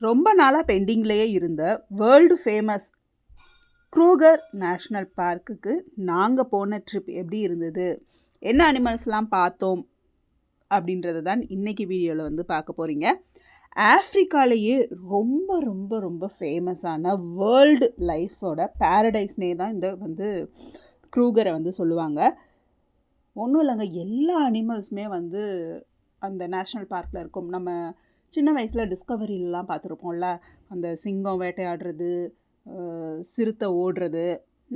ரொம்ப நாளாக பெண்டிங்லேயே இருந்த வேர்ல்டு ஃபேமஸ் க்ரூகர் நேஷ்னல் பார்க்குக்கு நாங்கள் போன ட்ரிப் எப்படி இருந்தது, என்ன அனிமல்ஸ்லாம் பார்த்தோம் அப்படின்றது தான் இன்றைக்கி வீடியோவில் வந்து பார்க்க போகிறீங்க. ஆஃப்ரிக்காலேயே ரொம்ப ரொம்ப ரொம்ப ஃபேமஸான வேர்ல்டு லைஃபோட பேரடைஸ்னே தான் இந்த வந்து க்ரூகரை வந்து சொல்லுவாங்க. ஒன்றும் இல்லைங்க, எல்லா அனிமல்ஸுமே வந்து அந்த நேஷ்னல் பார்க்கில் இருக்கும். நம்ம சின்ன வயசில் டிஸ்கவரியிலலாம் பார்த்துருப்போம்ல, அந்த சிங்கம் வேட்டையாடுறது, சிறுத்தை ஓடுறது,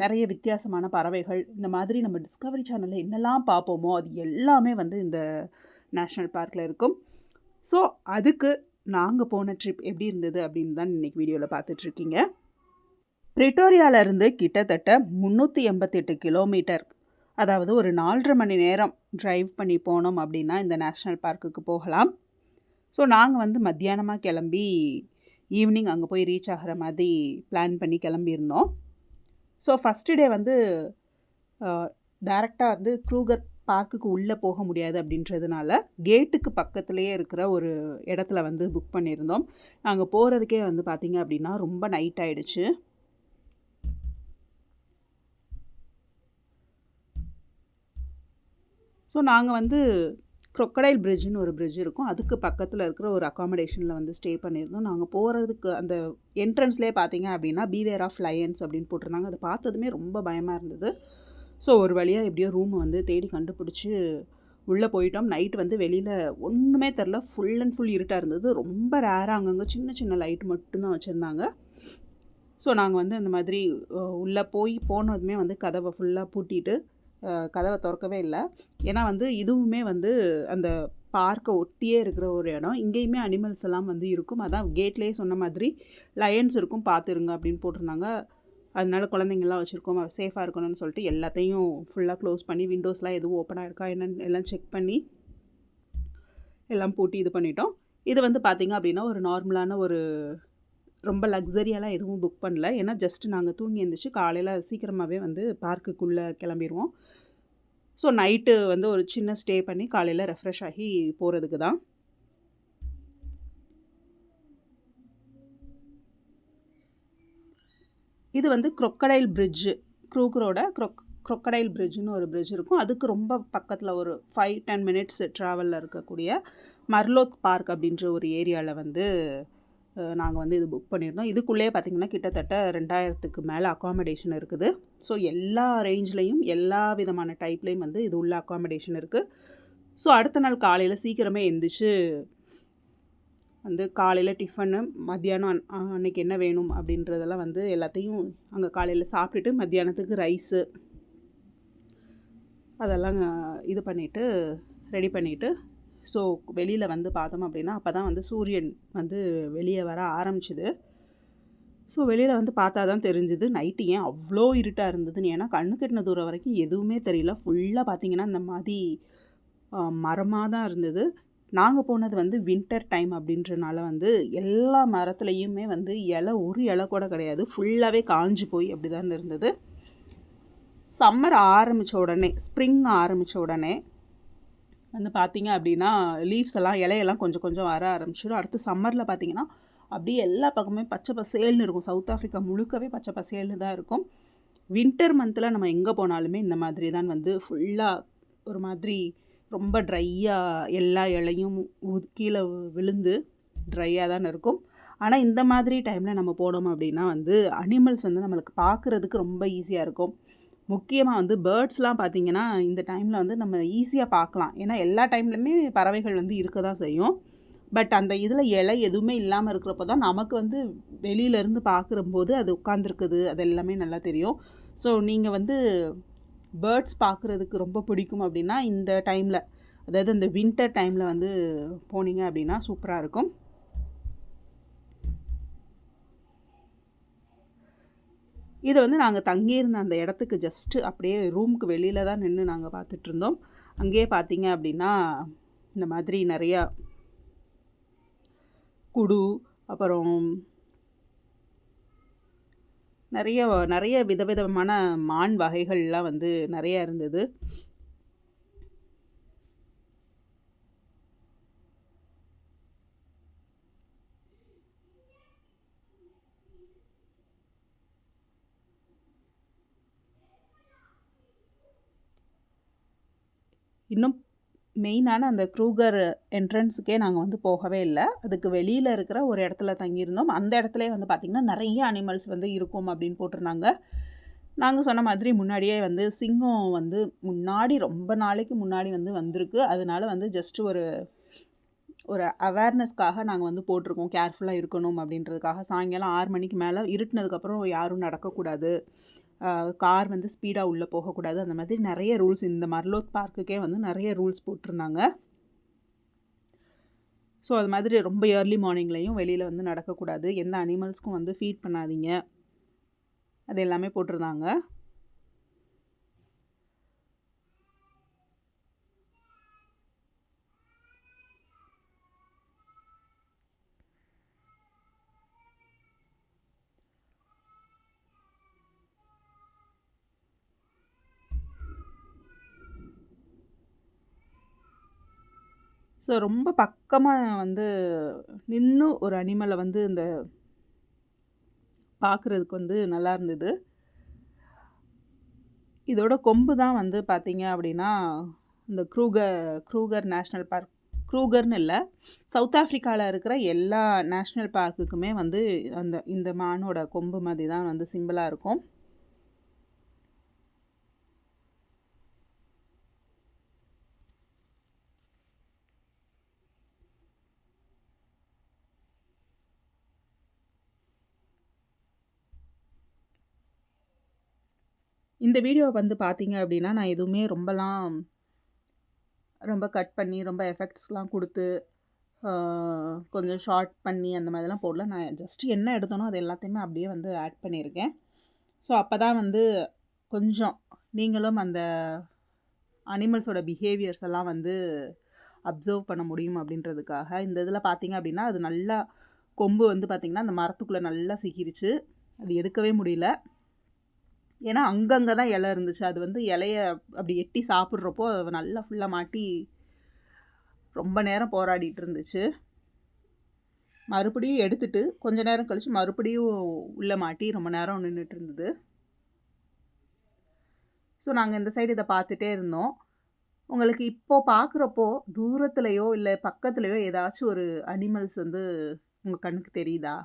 நிறைய வித்தியாசமான பறவைகள், இந்த மாதிரி நம்ம டிஸ்கவரி சேனலில் என்னெல்லாம் பார்ப்போமோ அது எல்லாமே வந்து இந்த நேஷ்னல் பார்க்கில் இருக்கும். ஸோ அதுக்கு நாங்கள் போன ட்ரிப் எப்படி இருந்தது அப்படின்னு தான் இன்றைக்கி வீடியோவில் பார்த்துட்ருக்கீங்க. பிரிட்டோரியாவிலேருந்து கிட்டத்தட்ட 388 கிலோமீட்டர், அதாவது ஒரு 4.5 மணி நேரம் ட்ரைவ் பண்ணி போனோம் அப்படின்னா இந்த நேஷ்னல் பார்க்குக்கு போகலாம். ஸோ நாங்கள் வந்து மத்தியானமாக கிளம்பி ஈவினிங் அங்கே போய் ரீச் ஆகிற மாதிரி பிளான் பண்ணி கிளம்பியிருந்தோம். ஸோ ஃபஸ்ட்டு டே வந்து டைரெக்டாக வந்து க்ரூகர் பார்க்குக்கு உள்ளே போக முடியாது அப்படின்றதுனால கேட்டுக்கு பக்கத்துலேயே இருக்கிற ஒரு இடத்துல வந்து புக் பண்ணியிருந்தோம். நாங்கள் போகிறதுக்கே வந்து பார்த்திங்க அப்படின்னா ரொம்ப நைட் ஆகிடுச்சு. ஸோ நாங்கள் வந்து க்ரொக்கடைல் பிரிட்ஜுன்னு ஒரு பிரிட்ஜ் இருக்கும், அதுக்கு பக்கத்தில் இருக்கிற ஒரு அக்காமடேஷனில் வந்து ஸ்டே பண்ணியிருந்தோம். நாங்கள் போகிறதுக்கு அந்த என்ட்ரன்ஸ்லேயே பார்த்தீங்க அப்படின்னா பீவேர் ஆஃப் லயன்ஸ் அப்படின்னு போட்டிருந்தாங்க. அதை பார்த்ததுமே ரொம்ப பயமாக இருந்தது. ஸோ ஒரு வழியாக எப்படியோ ரூமை வந்து தேடி கண்டுபிடிச்சி உள்ளே போயிட்டோம். நைட் வந்து வெளியில் ஒன்றுமே தெரில, ஃபுல் அண்ட் ஃபுல் இருட்டாக இருந்தது. ரொம்ப ரேராக அங்கங்கே சின்ன சின்ன லைட் மட்டும்தான் வச்சுருந்தாங்க. ஸோ நாங்கள் வந்து அந்த மாதிரி உள்ளே போனதுமே வந்து கதவை ஃபுல்லாக பூட்டிட்டு கதவை திறக்கவே இல்லை. ஏன்னா வந்து இதுவுமே வந்து அந்த பார்க்கை ஒட்டியே இருக்கிற ஒரு இடம், இங்கேயுமே அனிமல்ஸ் எல்லாம் வந்து இருக்கும். அதான் கேட்லேயே சொன்ன மாதிரி லயன்ஸ் இருக்கும், பார்த்துருங்க அப்படின்னு போட்டிருந்தாங்க. அதனால குழந்தைங்கள்லாம் வச்சுருக்கோம், சேஃபாக இருக்கணும்னு சொல்லிட்டு எல்லாத்தையும் ஃபுல்லாக க்ளோஸ் பண்ணி விண்டோஸ்லாம் எதுவும் ஓப்பனாக இருக்கா என்னன்னு எல்லாம் செக் பண்ணி எல்லாம் பூட்டி இது பண்ணிட்டோம். இது வந்து பார்த்திங்க அப்படின்னா ஒரு நார்மலான ஒரு ரொம்ப லக்ஸரியாலாம் எதுவும் புக் பண்ணல. ஏன்னா ஜஸ்ட் நாங்கள் தூங்கி எழுந்திரிச்சு காலையில் சீக்கிரமாகவே வந்து பார்க்குக்குள்ளே கிளம்பிடுவோம். ஸோ நைட்டு வந்து ஒரு சின்ன ஸ்டே பண்ணி காலையில் ரெஃப்ரெஷ் ஆகி போகிறதுக்கு தான். இது வந்து க்ரொக்கடைல் பிரிட்ஜு, க்ரூகரோட க்ரொக்கடைல் பிரிட்ஜுன்னு ஒரு பிரிட்ஜ் இருக்கும். அதுக்கு ரொம்ப பக்கத்தில் ஒரு 5-10 மினிட்ஸ் ட்ராவலில் இருக்கக்கூடிய மர்லோத் பார்க் அப்படின்ற ஒரு ஏரியாவில் வந்து நாங்கள் வந்து இது புக் பண்ணியிருந்தோம். இதுக்குள்ளேயே பார்த்திங்கன்னா கிட்டத்தட்ட 2000க்கு மேலே அக்காமடேஷன் இருக்குது. ஸோ எல்லா ரேஞ்ச்லேயும் எல்லா விதமான டைப்லேயும் வந்து இது உள்ள அக்காமடேஷன் இருக்குது. ஸோ அடுத்த நாள் காலையில் சீக்கிரமே எழுந்திரிச்சு வந்து காலையில் டிஃபனு, மத்தியானம் அன்றைக்கி என்ன வேணும் அப்படின்றதெல்லாம் வந்து எல்லாத்தையும் அங்கே காலையில் சாப்பிட்டுட்டு மத்தியானத்துக்கு ரைஸு அதெல்லாம் இது பண்ணிவிட்டு ரெடி பண்ணிவிட்டு ஸோ வெளியில் வந்து பார்த்தோம் அப்படின்னா அப்போ தான் வந்து சூரியன் வந்து வெளியே வர ஆரம்பிச்சுது. ஸோ வெளியில் வந்து பார்த்தா தான் தெரிஞ்சுது நைட்டு ஏன் அவ்வளோ இருட்டாக இருந்ததுன்னு. ஏன்னா கண்ணு கெட்டின தூரம் வரைக்கும் எதுவுமே தெரியல. ஃபுல்லாக பார்த்திங்கன்னா இந்த மாதிரி மரமாக தான் இருந்தது. நாங்கள் போனது வந்து வின்டர் டைம் அப்படின்றனால வந்து எல்லா மரத்துலேயுமே வந்து ஒரு இலை கூட கிடையாது, ஃபுல்லாகவே காஞ்சு போய் அப்படி தான் இருந்தது. சம்மர் ஆரம்பித்த உடனே, ஸ்ப்ரிங் ஆரம்பித்த உடனே வந்து பார்த்திங்க அப்படின்னா லீவ்ஸ் எல்லாம் இலையெல்லாம் கொஞ்சம் கொஞ்சம் வர ஆரம்பிச்சிடும். அடுத்து சம்மரில் பார்த்திங்கன்னா அப்படியே எல்லா பக்கமே பச்சை பசேல்னு இருக்கும். சவுத் ஆஃப்ரிக்கா முழுக்கவே பச்சை பசேல்னு தான் இருக்கும். வின்டர் மந்தில் நம்ம எங்கே போனாலுமே இந்த மாதிரி தான் வந்து ஃபுல்லாக ஒரு மாதிரி ரொம்ப ட்ரையாக எல்லா இலையும் கீழே விழுந்து ட்ரையாக தான் இருக்கும். ஆனால் இந்த மாதிரி டைமில் நம்ம போனோம் அப்படின்னா வந்து அனிமல்ஸ் வந்து நம்மளுக்கு பார்க்குறதுக்கு ரொம்ப ஈஸியாக இருக்கும். முக்கியமாக வந்து பேர்ட்ஸ்லாம் பார்த்திங்கன்னா இந்த டைமில் வந்து நம்ம ஈஸியாக பார்க்கலாம். ஏன்னா எல்லா டைம்லையுமே பறவைகள் வந்து இருக்க தான் செய்யும். பட் அந்த இதில் இலை எதுவுமே இல்லாமல் இருக்கிறப்போ தான் நமக்கு வந்து வெளியிலேருந்து பார்க்குறம்போது அது உட்காந்துருக்குது அது எல்லாமே நல்லா தெரியும். ஸோ நீங்கள் வந்து பேர்ட்ஸ் பார்க்குறதுக்கு ரொம்ப பிடிக்கும் அப்படின்னா இந்த டைமில், அதாவது இந்த வின்டர் டைமில் வந்து போனீங்க அப்படின்னா சூப்பராக இருக்கும். இதை வந்து நாங்கள் தங்கியிருந்த அந்த இடத்துக்கு ஜஸ்ட்டு அப்படியே ரூமுக்கு வெளியில் தான் நின்று நாங்கள் பார்த்துட்ருந்தோம். அங்கேயே பார்த்தீங்க அப்படின்னா இந்த மாதிரி நிறையா குடு, அப்புறம் நிறைய விதவிதமான மான் வகைகள்லாம் வந்து நிறையா இருந்தது. இன்னும் மெயினான அந்த க்ரூகர் என்ட்ரன்ஸுக்கே நாங்கள் வந்து போகவே இல்லை. அதுக்கு வெளியில் இருக்கிற ஒரு இடத்துல தங்கியிருந்தோம். அந்த இடத்துலே வந்து பார்த்திங்கன்னா நிறைய அனிமல்ஸ் வந்து இருக்கும் அப்படின்னு போட்டிருந்தாங்க. நாங்கள் சொன்ன மாதிரி முன்னாடியே வந்து சிங்கம் வந்து முன்னாடி ரொம்ப நாளைக்கு முன்னாடி வந்து வந்திருக்கு. அதனால வந்து ஜஸ்ட் ஒரு அவேர்னஸ்க்காக நாங்கள் வந்து போட்டிருக்கோம், கேர்ஃபுல்லாக இருக்கணும் அப்படின்றதுக்காக. சாயங்காலம் 6 மணிக்கு மேலே இருட்டினதுக்கப்புறம் யாரும் நடக்கக்கூடாது, கார் வந்து ஸ்பீடாக உள்ளே போகக்கூடாது, அந்த மாதிரி நிறைய ரூல்ஸ் இந்த மர்லோத் பார்க்குக்கே வந்து நிறைய ரூல்ஸ் போட்டிருந்தாங்க. ஸோ அது மாதிரி ரொம்ப ஏர்லி மார்னிங்லேயும் வெளியில் வந்து நடக்கக்கூடாது, எந்த அனிமல்ஸ்க்கும் வந்து ஃபீட் பண்ணாதீங்க, அது எல்லாமே போட்டிருந்தாங்க. ஸோ ரொம்ப பக்கமாக வந்து நின்று ஒரு அனிமலை வந்து இந்த பார்க்குறதுக்கு வந்து நல்லா இருந்தது. இதோட கொம்பு தான் வந்து பார்த்திங்க அப்படின்னா இந்த க்ரூகர் நேஷ்னல் பார்க், க்ரூகர்னு இல்லை, சவுத் ஆஃப்ரிக்காவில் இருக்கிற எல்லா நேஷ்னல் பார்க்குக்குமே வந்து இந்த மானோட கொம்பு மாதிரி தான் வந்து சிம்பிளாக இருக்கும். இந்த வீடியோவை வந்து பார்த்தீங்க அப்படின்னா நான் எதுவுமே ரொம்ப கட் பண்ணி ரொம்ப எஃபெக்ட்ஸ்லாம் கொடுத்து கொஞ்சம் ஷார்ட் பண்ணி அந்த மாதிரிலாம் போடல. நான் ஜஸ்ட் என்ன எடுத்தனோ அது எல்லாத்தையுமே அப்படியே வந்து ஆட் பண்ணியிருக்கேன். ஸோ அப்போ தான் வந்து கொஞ்சம் நீங்களும் அந்த அனிமல்ஸோட பிஹேவியர்ஸ் எல்லாம் வந்து அப்சர்வ் பண்ண முடியும் அப்படின்றதுக்காக. இந்த இதில் பார்த்தீங்க அப்படின்னா அது நல்லா கொம்பு வந்து பார்த்திங்கன்னா அந்த மரத்துக்குள்ளே நல்லா சிக்கிருச்சு, அது எடுக்கவே முடியல. ஏன்னா அங்கங்கே தான் இலை இருந்துச்சு, அது வந்து இலைய அப்படி எட்டி சாப்பிட்றப்போ நல்லா ஃபுல்லாக மாட்டி ரொம்ப நேரம் போராடிட்டு இருந்துச்சு. மறுபடியும் எடுத்துட்டு கொஞ்ச நேரம் கழித்து மறுபடியும் உள்ளே மாட்டி ரொம்ப நேரம் நின்றுட்டு இருந்தது. ஸோ நாங்கள் இந்த சைடு இதை பார்த்துட்டே இருந்தோம். உங்களுக்கு இப்போது பார்க்குறப்போ தூரத்துலையோ இல்லை பக்கத்துலையோ ஏதாச்சும் ஒரு அனிமல்ஸ் வந்து உங்கள் கண்ணுக்கு தெரியுதா?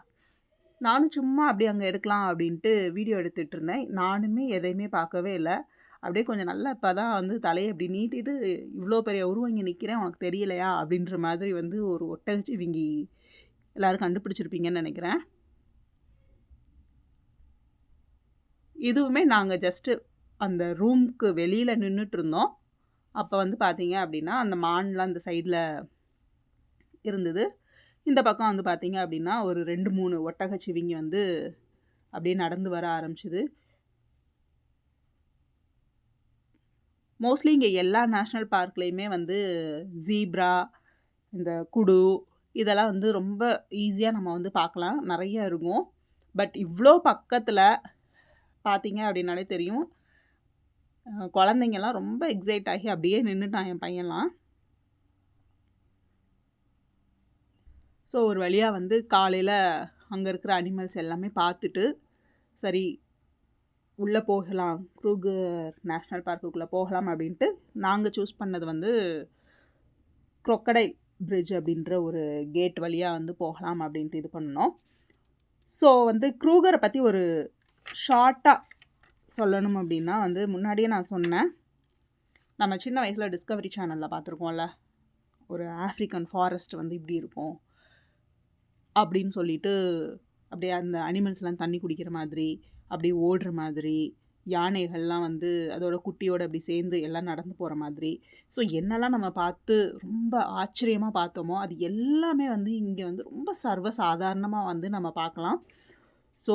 நானும் சும்மா அப்படியே அங்கே எடுக்கலாம் அப்படின்ட்டு வீடியோ எடுத்துகிட்டு இருந்தேன். நானுமே எதையுமே பார்க்கவே இல்லை. அப்படியே கொஞ்சம் நல்லா இப்போ தான் வந்து தலையை அப்படி நீட்டிட்டு, இவ்வளோ பெரிய உருவம் இங்கே நிற்கிறேன் உனக்கு தெரியலையா அப்படின்ற மாதிரி வந்து ஒரு ஒட்டகச்சிவிங்கி எல்லோரும் கண்டுபிடிச்சிருப்பீங்கன்னு நினைக்கிறேன். இதுவுமே நாங்கள் ஜஸ்ட்டு அந்த ரூமுக்கு வெளியில் நின்றுட்டு இருந்தோம். அப்போ வந்து பார்த்தீங்க அப்படின்னா அந்த மான்லாம் இந்த சைடில் இருந்தது. இந்த பக்கம் வந்து பார்த்தீங்க அப்படின்னா ஒரு 2-3 ஒட்டகச்சிவிங்கி வந்து அப்படியே நடந்து வர ஆரம்பிச்சுது. மோஸ்ட்லி இங்கே எல்லா நேஷ்னல் பார்க்லேயுமே வந்து ஜீப்ரா, இந்த குடு இதெல்லாம் வந்து ரொம்ப ஈஸியாக நம்ம வந்து பார்க்கலாம், நிறைய இருக்கும். பட் இவ்வளோ பக்கத்தில் பார்த்தீங்க அப்படின்னாலே தெரியும். குழந்தைங்கள்லாம் ரொம்ப எக்ஸைட் ஆகி அப்படியே நின்றுட்டான் என் பையன்லாம். ஸோ ஒரு வழியாக வந்து காலையில் அங்கே இருக்கிற அனிமல்ஸ் எல்லாமே பார்த்துட்டு, சரி உள்ளே போகலாம், க்ரூகர் நேஷ்னல் பார்க்குக்குள்ளே போகலாம் அப்படின்ட்டு நாங்கள் சூஸ் பண்ணது வந்து க்ரொக்கடைல் பிரிட்ஜ் அப்படின்ற ஒரு கேட் வழியாக வந்து போகலாம் அப்படின்ட்டு இது பண்ணோம். ஸோ வந்து க்ரூகரை பற்றி ஒரு ஷார்ட்டாக சொல்லணும் அப்படின்னா வந்து முன்னாடியே நான் சொன்னேன், நம்ம சின்ன வயசில் டிஸ்கவரி சேனலில் பார்த்துருக்கோம்ல, ஒரு ஆஃப்ரிக்கன் ஃபாரஸ்ட் வந்து இப்படி இருக்கும் அப்படின்னு சொல்லிட்டு, அப்படியே அந்த அனிமல்ஸ்லாம் தண்ணி குடிக்கிற மாதிரி, அப்படி ஓடுற மாதிரி, யானைகள்லாம் வந்து அதோட குட்டியோடு அப்படி சேர்ந்து எல்லாம் நடந்து போகிற மாதிரி. ஸோ என்னெல்லாம் நம்ம பார்த்து ரொம்ப ஆச்சரியமாக பார்த்தோமோ அது எல்லாமே வந்து இங்கே வந்து ரொம்ப சர்வசாதாரணமாக வந்து நம்ம பார்க்கலாம். ஸோ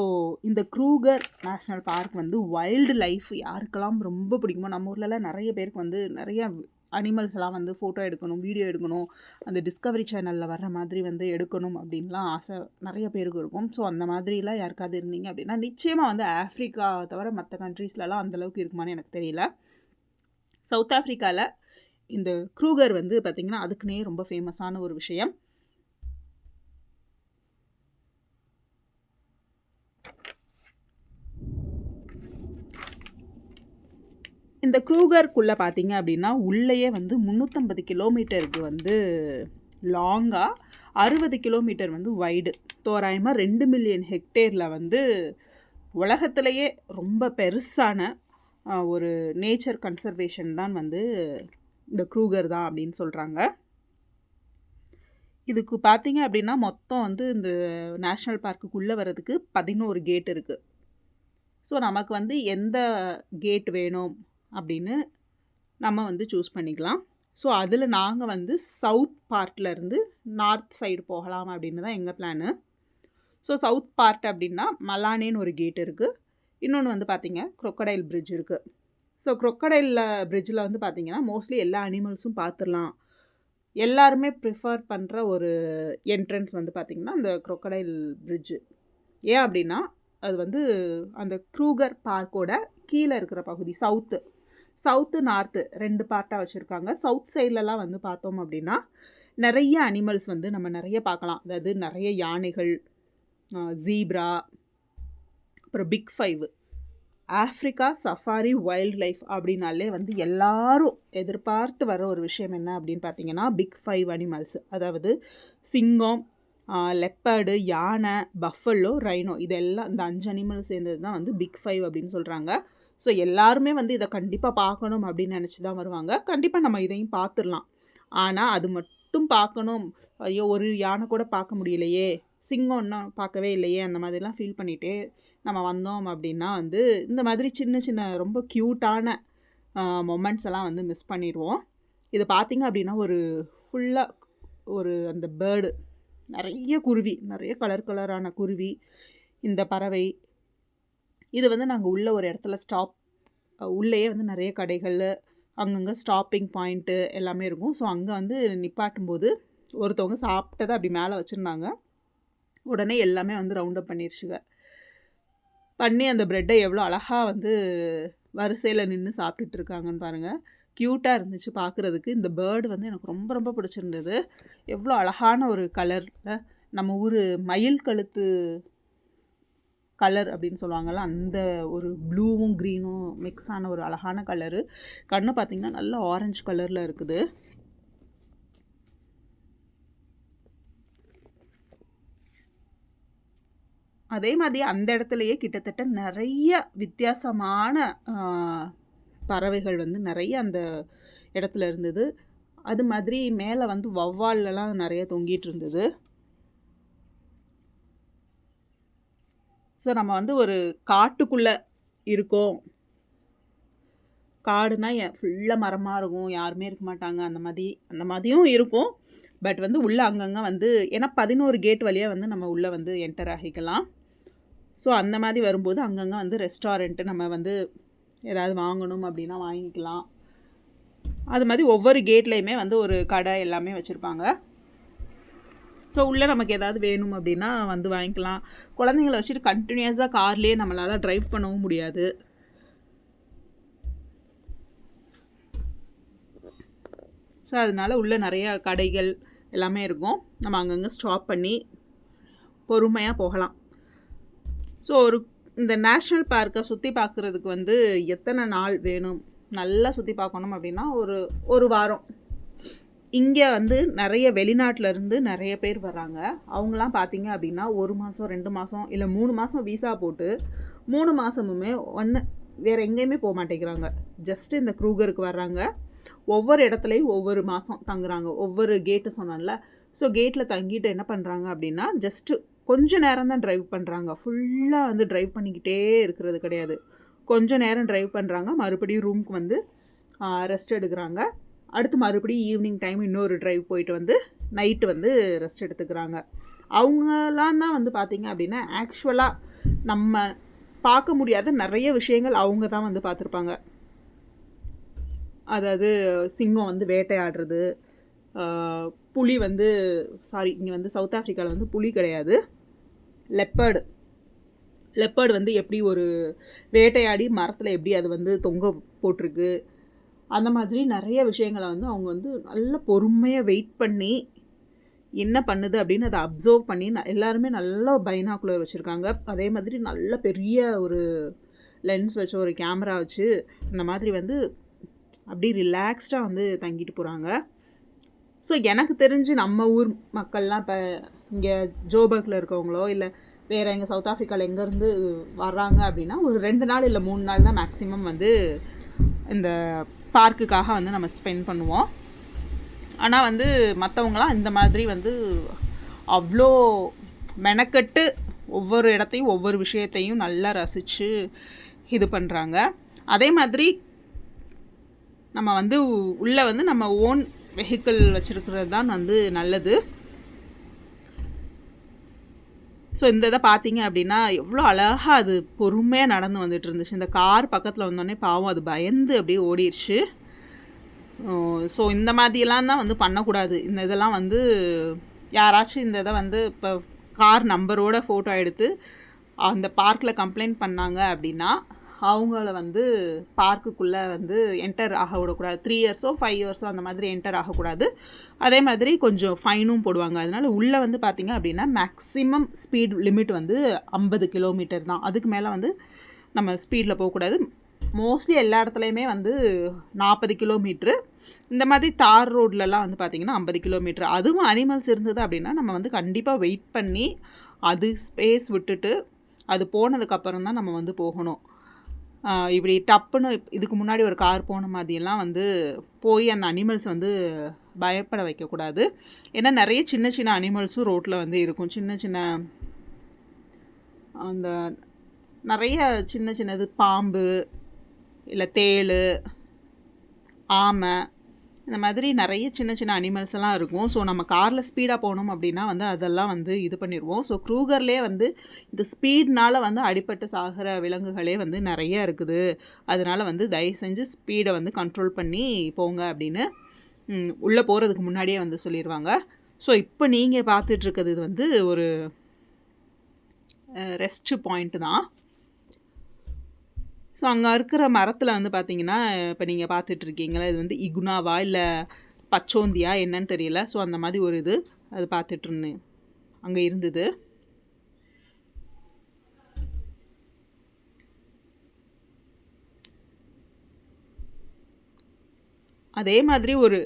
இந்த க்ரூகர் நேஷ்னல் பார்க் வந்து வைல்டு லைஃப் யாருக்கெல்லாம் ரொம்ப பிடிக்குமோ, நம்ம ஊர்லலாம் நிறைய பேருக்கு வந்து நிறைய அனிமல்ஸ் எல்லாம் வந்து ஃபோட்டோ எடுக்கணும், வீடியோ எடுக்கணும், அந்த டிஸ்கவரி சேனலில் வர்ற மாதிரி வந்து எடுக்கணும் அப்படின்லாம் ஆசை நிறைய பேருக்கு இருக்கும். ஸோ அந்த மாதிரிலாம் யாருக்காவது இருந்தீங்க அப்படின்னா நிச்சயமாக வந்து ஆஃப்ரிக்கா தவிர மற்ற கண்ட்ரீஸ்லலாம் அந்தளவுக்கு இருக்குமான்னு எனக்கு தெரியல. சவுத் ஆஃப்ரிக்காவில் இந்த க்ரூகர் வந்து பார்த்திங்கன்னா அதுக்குன்னே ரொம்ப ஃபேமஸான ஒரு விஷயம். இந்த க்ரூகருக்குள்ளே பார்த்தீங்க அப்படின்னா உள்ளேயே வந்து 350 கிலோமீட்டருக்கு வந்து லாங்காக, 60 கிலோமீட்டர் வந்து வைடு, தோராயமாக 2 மில்லியன் ஹெக்டேரில் வந்து உலகத்திலேயே ரொம்ப பெருசான ஒரு நேச்சர் கன்சர்வேஷன் தான் வந்து இந்த க்ரூகர் தான் அப்படின்னு சொல்கிறாங்க. இதுக்கு பார்த்தீங்க அப்படின்னா மொத்தம் வந்து இந்த நேஷ்னல் பார்க்குக்குள்ளே வர்றதுக்கு 11 கேட் இருக்குது. ஸோ நமக்கு வந்து எந்த கேட் வேணும் அப்படின்னு நம்ம வந்து சூஸ் பண்ணிக்கலாம். ஸோ அதில் நாங்கள் வந்து சவுத் பார்ட்லேருந்து நார்த் சைடு போகலாம் அப்படின்னு தான் எங்கள் பிளானு. ஸோ சவுத் பார்ட் அப்படின்னா மலானேன்னு ஒரு கேட் இருக்குது. இன்னொன்று வந்து பார்த்திங்க க்ரொக்கடைல் பிரிட்ஜ் இருக்குது. ஸோ க்ரொக்கடைல் பிரிட்ஜில் வந்து பார்த்திங்கன்னா மோஸ்ட்லி எல்லா அனிமல்ஸும் பார்த்துடலாம். எல்லாருமே ப்ரிஃபர் பண்ணுற ஒரு என்ட்ரன்ஸ் வந்து பார்த்திங்கன்னா அந்த க்ரொக்கடைல் பிரிட்ஜு. ஏன் அப்படின்னா அது வந்து அந்த க்ரூகர் பார்க்கோட கீழே இருக்கிற பகுதி, சவுத்து நார்த்து 2 பார்ட்டாக வச்சுருக்காங்க. சவுத் சைட்லலாம் வந்து பார்த்தோம் அப்படின்னா நிறைய அனிமல்ஸ் வந்து நம்ம நிறைய பார்க்கலாம். அதாவது நிறைய யானைகள், ஜீப்ரா, அப்புறம் big 5, Africa safari wild life அப்படின்னாலே வந்து எல்லாரும் எதிர்பார்த்து வர ஒரு விஷயம் என்ன அப்படின்னு பார்த்தீங்கன்னா பிக் 5 அனிமல்ஸ். அதாவது சிங்கம், லெப்பர்டு, யானை, பஃபலோ, ரைனோ, இதெல்லாம் இந்த 5 அனிமல் சேர்ந்தது தான் வந்து பிக் 5 அப்படின்னு சொல்கிறாங்க. ஸோ எல்லாருமே வந்து இதை கண்டிப்பாக பார்க்கணும் அப்படின்னு நினச்சி தான் வருவாங்க. கண்டிப்பாக நம்ம இதையும் பார்த்துடலாம். ஆனால் அது மட்டும் பார்க்கணும், ஐயோ ஒரு யானை கூட பார்க்க முடியலையே, சிங்கம் இன்னும் பார்க்கவே இல்லையே, அந்த மாதிரிலாம் ஃபீல் பண்ணிகிட்டே நம்ம வந்தோம் அப்படின்னா வந்து இந்த மாதிரி சின்ன சின்ன ரொம்ப க்யூட்டான மொமெண்ட்ஸ் எல்லாம் வந்து மிஸ் பண்ணிடுவோம். இது பார்த்திங்க அப்படின்னா ஒரு ஃபுல்லாக ஒரு அந்த பேர்டு, நிறைய குருவி, நிறைய கலரான குருவி, இந்த பறவை. இது வந்து நாங்கள் உள்ள ஒரு இடத்துல உள்ளேயே வந்து நிறைய கடைகள், அங்கங்கே ஸ்டாப்பிங் பாயிண்ட்டு எல்லாமே இருக்கும். ஸோ அங்கே வந்து நிப்பாட்டும் போது ஒருத்தவங்க சாப்பிட்டதை அப்படி மேலே வச்சுருந்தாங்க. உடனே எல்லாமே வந்து ரவுண்ட் அப் பண்ணி அந்த ப்ரெட்டை எவ்வளோ அழகாக வந்து வரிசையில் நின்று சாப்பிட்டுட்டு இருக்காங்கன்னு பாருங்கள். க்யூட்டாக இருந்துச்சு பார்க்குறதுக்கு. இந்த பேர்டு வந்து எனக்கு ரொம்ப ரொம்ப பிடிச்சிருந்தது. எவ்வளோ அழகான ஒரு கலரில், நம்ம ஊர் மயில் கழுத்து கலர் அப்படின்னு சொல்லுவாங்கள்ல, அந்த ஒரு ப்ளூவும் க்ரீனும் மிக்ஸ் ஆன ஒரு அழகான கலரு. கண்ணு பார்த்திங்கன்னா நல்ல ஆரஞ்சு கலரில் இருக்குது. அதே மாதிரி அந்த இடத்துலையே கிட்டத்தட்ட நிறைய வித்தியாசமான பறவைகள் வந்து நிறைய அந்த இடத்துல இருந்தது. அது மாதிரி மேலே வந்து வௌவால்லாம் நிறைய தொங்கிட்டு இருந்தது. ஸோ நம்ம வந்து ஒரு காட்டுக்குள்ளே இருக்கோம். காடுனா ஃபுல்லாக மரமாக இருக்கும், யாருமே இருக்க மாட்டாங்க, அந்த மாதிரியும் இருக்கும். பட் வந்து உள்ளே அங்கங்கே வந்து ஏன்னா 11 கேட் வழியாக வந்து நம்ம உள்ளே வந்து என்டர் ஆகிக்கலாம். ஸோ அந்த மாதிரி வரும்போது அங்கங்கே வந்து ரெஸ்டாரண்ட்டு, நம்ம வந்து ஏதாவது வாங்கணும் அப்படின்னா வாங்கிக்கலாம். அது மாதிரி ஒவ்வொரு கேட்லேயுமே வந்து ஒரு கடை எல்லாமே வச்சுருப்பாங்க. ஸோ உள்ளே நமக்கு ஏதாவது வேணும் அப்படின்னா வந்து வாங்கிக்கலாம். குழந்தைங்கள வச்சுட்டு கண்டினியூஸாக கார்லேயே நம்மளால் ட்ரைவ் பண்ணவும் முடியாது. ஸோ அதனால் உள்ளே நிறைய கடைகள் எல்லாமே இருக்கும். நம்ம அங்கங்கே ஸ்டாப் பண்ணி பொறுமையாக போகலாம். ஸோ இந்த நேஷ்னல் பார்க்கை சுற்றி பார்க்குறதுக்கு வந்து எத்தனை நாள் வேணும், நல்லா சுற்றி பார்க்கணும் அப்படின்னா ஒரு வாரம். இங்கே வந்து நிறைய வெளிநாட்டிலேருந்து நிறைய பேர் வராங்க. அவங்களாம் பார்த்திங்க அப்படின்னா 1 மாதம் 2 மாதம் இல்லை 3 மாதம் வீசா போட்டு 3 மாதமுமே வேறு எங்கேயுமே போக மாட்டேங்கிறாங்க. ஜஸ்ட்டு இந்த க்ரூகருக்கு வர்றாங்க. ஒவ்வொரு இடத்துலையும் ஒவ்வொரு மாதம் தங்குறாங்க. ஒவ்வொரு கேட்டு சொன்னால, ஸோ கேட்டில் தங்கிட்டு என்ன பண்ணுறாங்க அப்படின்னா ஜஸ்ட்டு கொஞ்சம் நேரம் தான் ட்ரைவ் பண்ணுறாங்க. ஃபுல்லாக வந்து ட்ரைவ் பண்ணிக்கிட்டே இருக்கிறது கிடையாது. கொஞ்சம் நேரம் ட்ரைவ் பண்ணுறாங்க, மறுபடியும் ரூமுக்கு வந்து ரெஸ்ட் எடுக்கிறாங்க. அடுத்து மறுபடியும் ஈவினிங் டைம் இன்னொரு ட்ரைவ் போயிட்டு வந்து நைட்டு வந்து ரெஸ்ட் எடுத்துக்கிறாங்க. அவங்களாம் தான் வந்து பார்த்திங்க அப்படின்னா ஆக்சுவலாக நம்ம பார்க்க முடியாத நிறைய விஷயங்கள் அவங்க தான் வந்து பார்த்துருப்பாங்க. அதாவது சிங்கம் வந்து வேட்டையாடுறது, புலி வந்து இங்கே வந்து சவுத் ஆஃப்ரிக்காவில் வந்து புலி கிடையாது, லெப்பர்டு வந்து எப்படி ஒரு வேட்டையாடி மரத்தில் எப்படி அது வந்து தொங்க போட்டிருக்கு, அந்த மாதிரி நிறைய விஷயங்களை வந்து அவங்க வந்து நல்ல பொறுமையாக வெயிட் பண்ணி என்ன பண்ணுது அப்படின்னு அதை அப்சர்வ் பண்ணி எல்லாருமே நல்ல பைனாக்குலர் வச்சுருக்காங்க. அதே மாதிரி நல்ல பெரிய ஒரு லென்ஸ் வச்சு ஒரு கேமரா வச்சு இந்த மாதிரி வந்து அப்படி ரிலாக்ஸ்டாக வந்து தங்கிட்டு போகிறாங்க. ஸோ எனக்கு தெரிஞ்சு நம்ம ஊர் மக்கள்லாம் இப்போ இங்கே ஜோபர்க்கில் இருக்கவங்களோ இல்லை வேறு எங்கள் சவுத் ஆஃப்ரிக்காவில் எங்கேருந்து வர்றாங்க அப்படின்னா ஒரு 2 நாள் இல்லை 3 நாள் தான் மேக்ஸிமம் வந்து இந்த பார்க்குக்காக வந்து நம்ம ஸ்பெண்ட் பண்ணுவோம். ஆனால் வந்து மற்றவங்களாம் இந்த மாதிரி வந்து அவ்வளோ மெனக்கட்டு ஒவ்வொரு இடத்தையும் ஒவ்வொரு விஷயத்தையும் நல்லா ரசித்து இது பண்ணுறாங்க. அதே மாதிரி நம்ம வந்து உள்ளே வந்து நம்ம ஓன் வெஹிக்கிள் வச்சுருக்கிறது தான் வந்து நல்லது. ஸோ இந்த இதை பார்த்தீங்க அப்படின்னா எவ்வளோ அழகாக அது பொறுமையாக நடந்து வந்துட்டு இருந்துச்சு. இந்த கார் பக்கத்தில் வந்தோடனே பாவம் அது பயந்து அப்படியே ஓடிடுச்சு. ஸோ இந்த மாதிரியெல்லாம் தான் வந்து பண்ணக்கூடாது. இந்த இதெல்லாம் வந்து யாராச்சும் இந்த இதை வந்து இப்போ கார் நம்பரோட ஃபோட்டோ எடுத்து அந்த பார்க்கில் கம்ப்ளைண்ட் பண்ணாங்க அப்படின்னா அவங்கள வந்து பார்க்குக்குள்ளே வந்து என்டர் ஆக விடக்கூடாது. 3 இயர்ஸோ 5 இயர்ஸோ அந்த மாதிரி என்டர் ஆகக்கூடாது. அதே மாதிரி கொஞ்சம் ஃபைனும் போடுவாங்க. அதனால் உள்ளே வந்து பார்த்திங்க அப்படின்னா மேக்ஸிமம் ஸ்பீட் லிமிட் வந்து 50 கிலோமீட்டர் தான். அதுக்கு மேலே வந்து நம்ம ஸ்பீடில் போகக்கூடாது. மோஸ்ட்லி எல்லா இடத்துலையுமே வந்து 40 கிலோமீட்ரு. இந்த மாதிரி தார் ரோட்லலாம் வந்து பார்த்திங்கன்னா 50 கிலோமீட்ரு. அதுவும் அனிமல்ஸ் இருந்தது அப்படின்னா நம்ம வந்து கண்டிப்பாக வெயிட் பண்ணி அது ஸ்பேஸ் விட்டுட்டு அது போனதுக்கப்புறம் தான் நம்ம வந்து போகணும். இப்படி டப்புன்னு இதுக்கு முன்னாடி ஒரு கார் போன மாதிரியெல்லாம் வந்து போய் அந்த அனிமல்ஸ் வந்து பயப்பட வைக்கக்கூடாது. ஏன்னா நிறைய சின்ன சின்ன அனிமல்ஸும் ரோட்டில் வந்து இருக்கும். சின்ன சின்ன அந்த நிறைய சின்ன சின்னது பாம்பு இல்லை தேள், ஆமை, இந்த மாதிரி நிறைய சின்ன சின்ன அனிமல்ஸ் எல்லாம் இருக்கும். ஸோ நம்ம காரில் ஸ்பீடாக போனோம் அப்படின்னா வந்து அதெல்லாம் வந்து இது பண்ணிடுவோம். ஸோ க்ரூகர்லேயே வந்து இந்த ஸ்பீட்னால் வந்து அடிபட்டு சாகிற விலங்குகளே வந்து நிறைய இருக்குது. அதனால் வந்து தயவு செஞ்சு ஸ்பீடை வந்து கண்ட்ரோல் பண்ணி போங்க அப்படின்னு உள்ளே போகிறதுக்கு முன்னாடியே வந்து சொல்லிடுவாங்க. ஸோ இப்போ நீங்கள் பார்த்துட்ருக்கிறது இது வந்து ஒரு ரெஸ்ட் பாயிண்ட்டு தான். ஸோ அங்கே இருக்கிற மரத்தில் வந்து பார்த்திங்கன்னா இப்போ நீங்கள் பார்த்துட்ருக்கீங்களா, இது வந்து இகுனாவா இல்லை பச்சோந்தியா என்னன்னு தெரியல. ஸோ அந்த மாதிரி ஒரு இது அது பார்த்துட்ருந்தேன் அங்கே இருந்தது. அதே மாதிரி ஒரு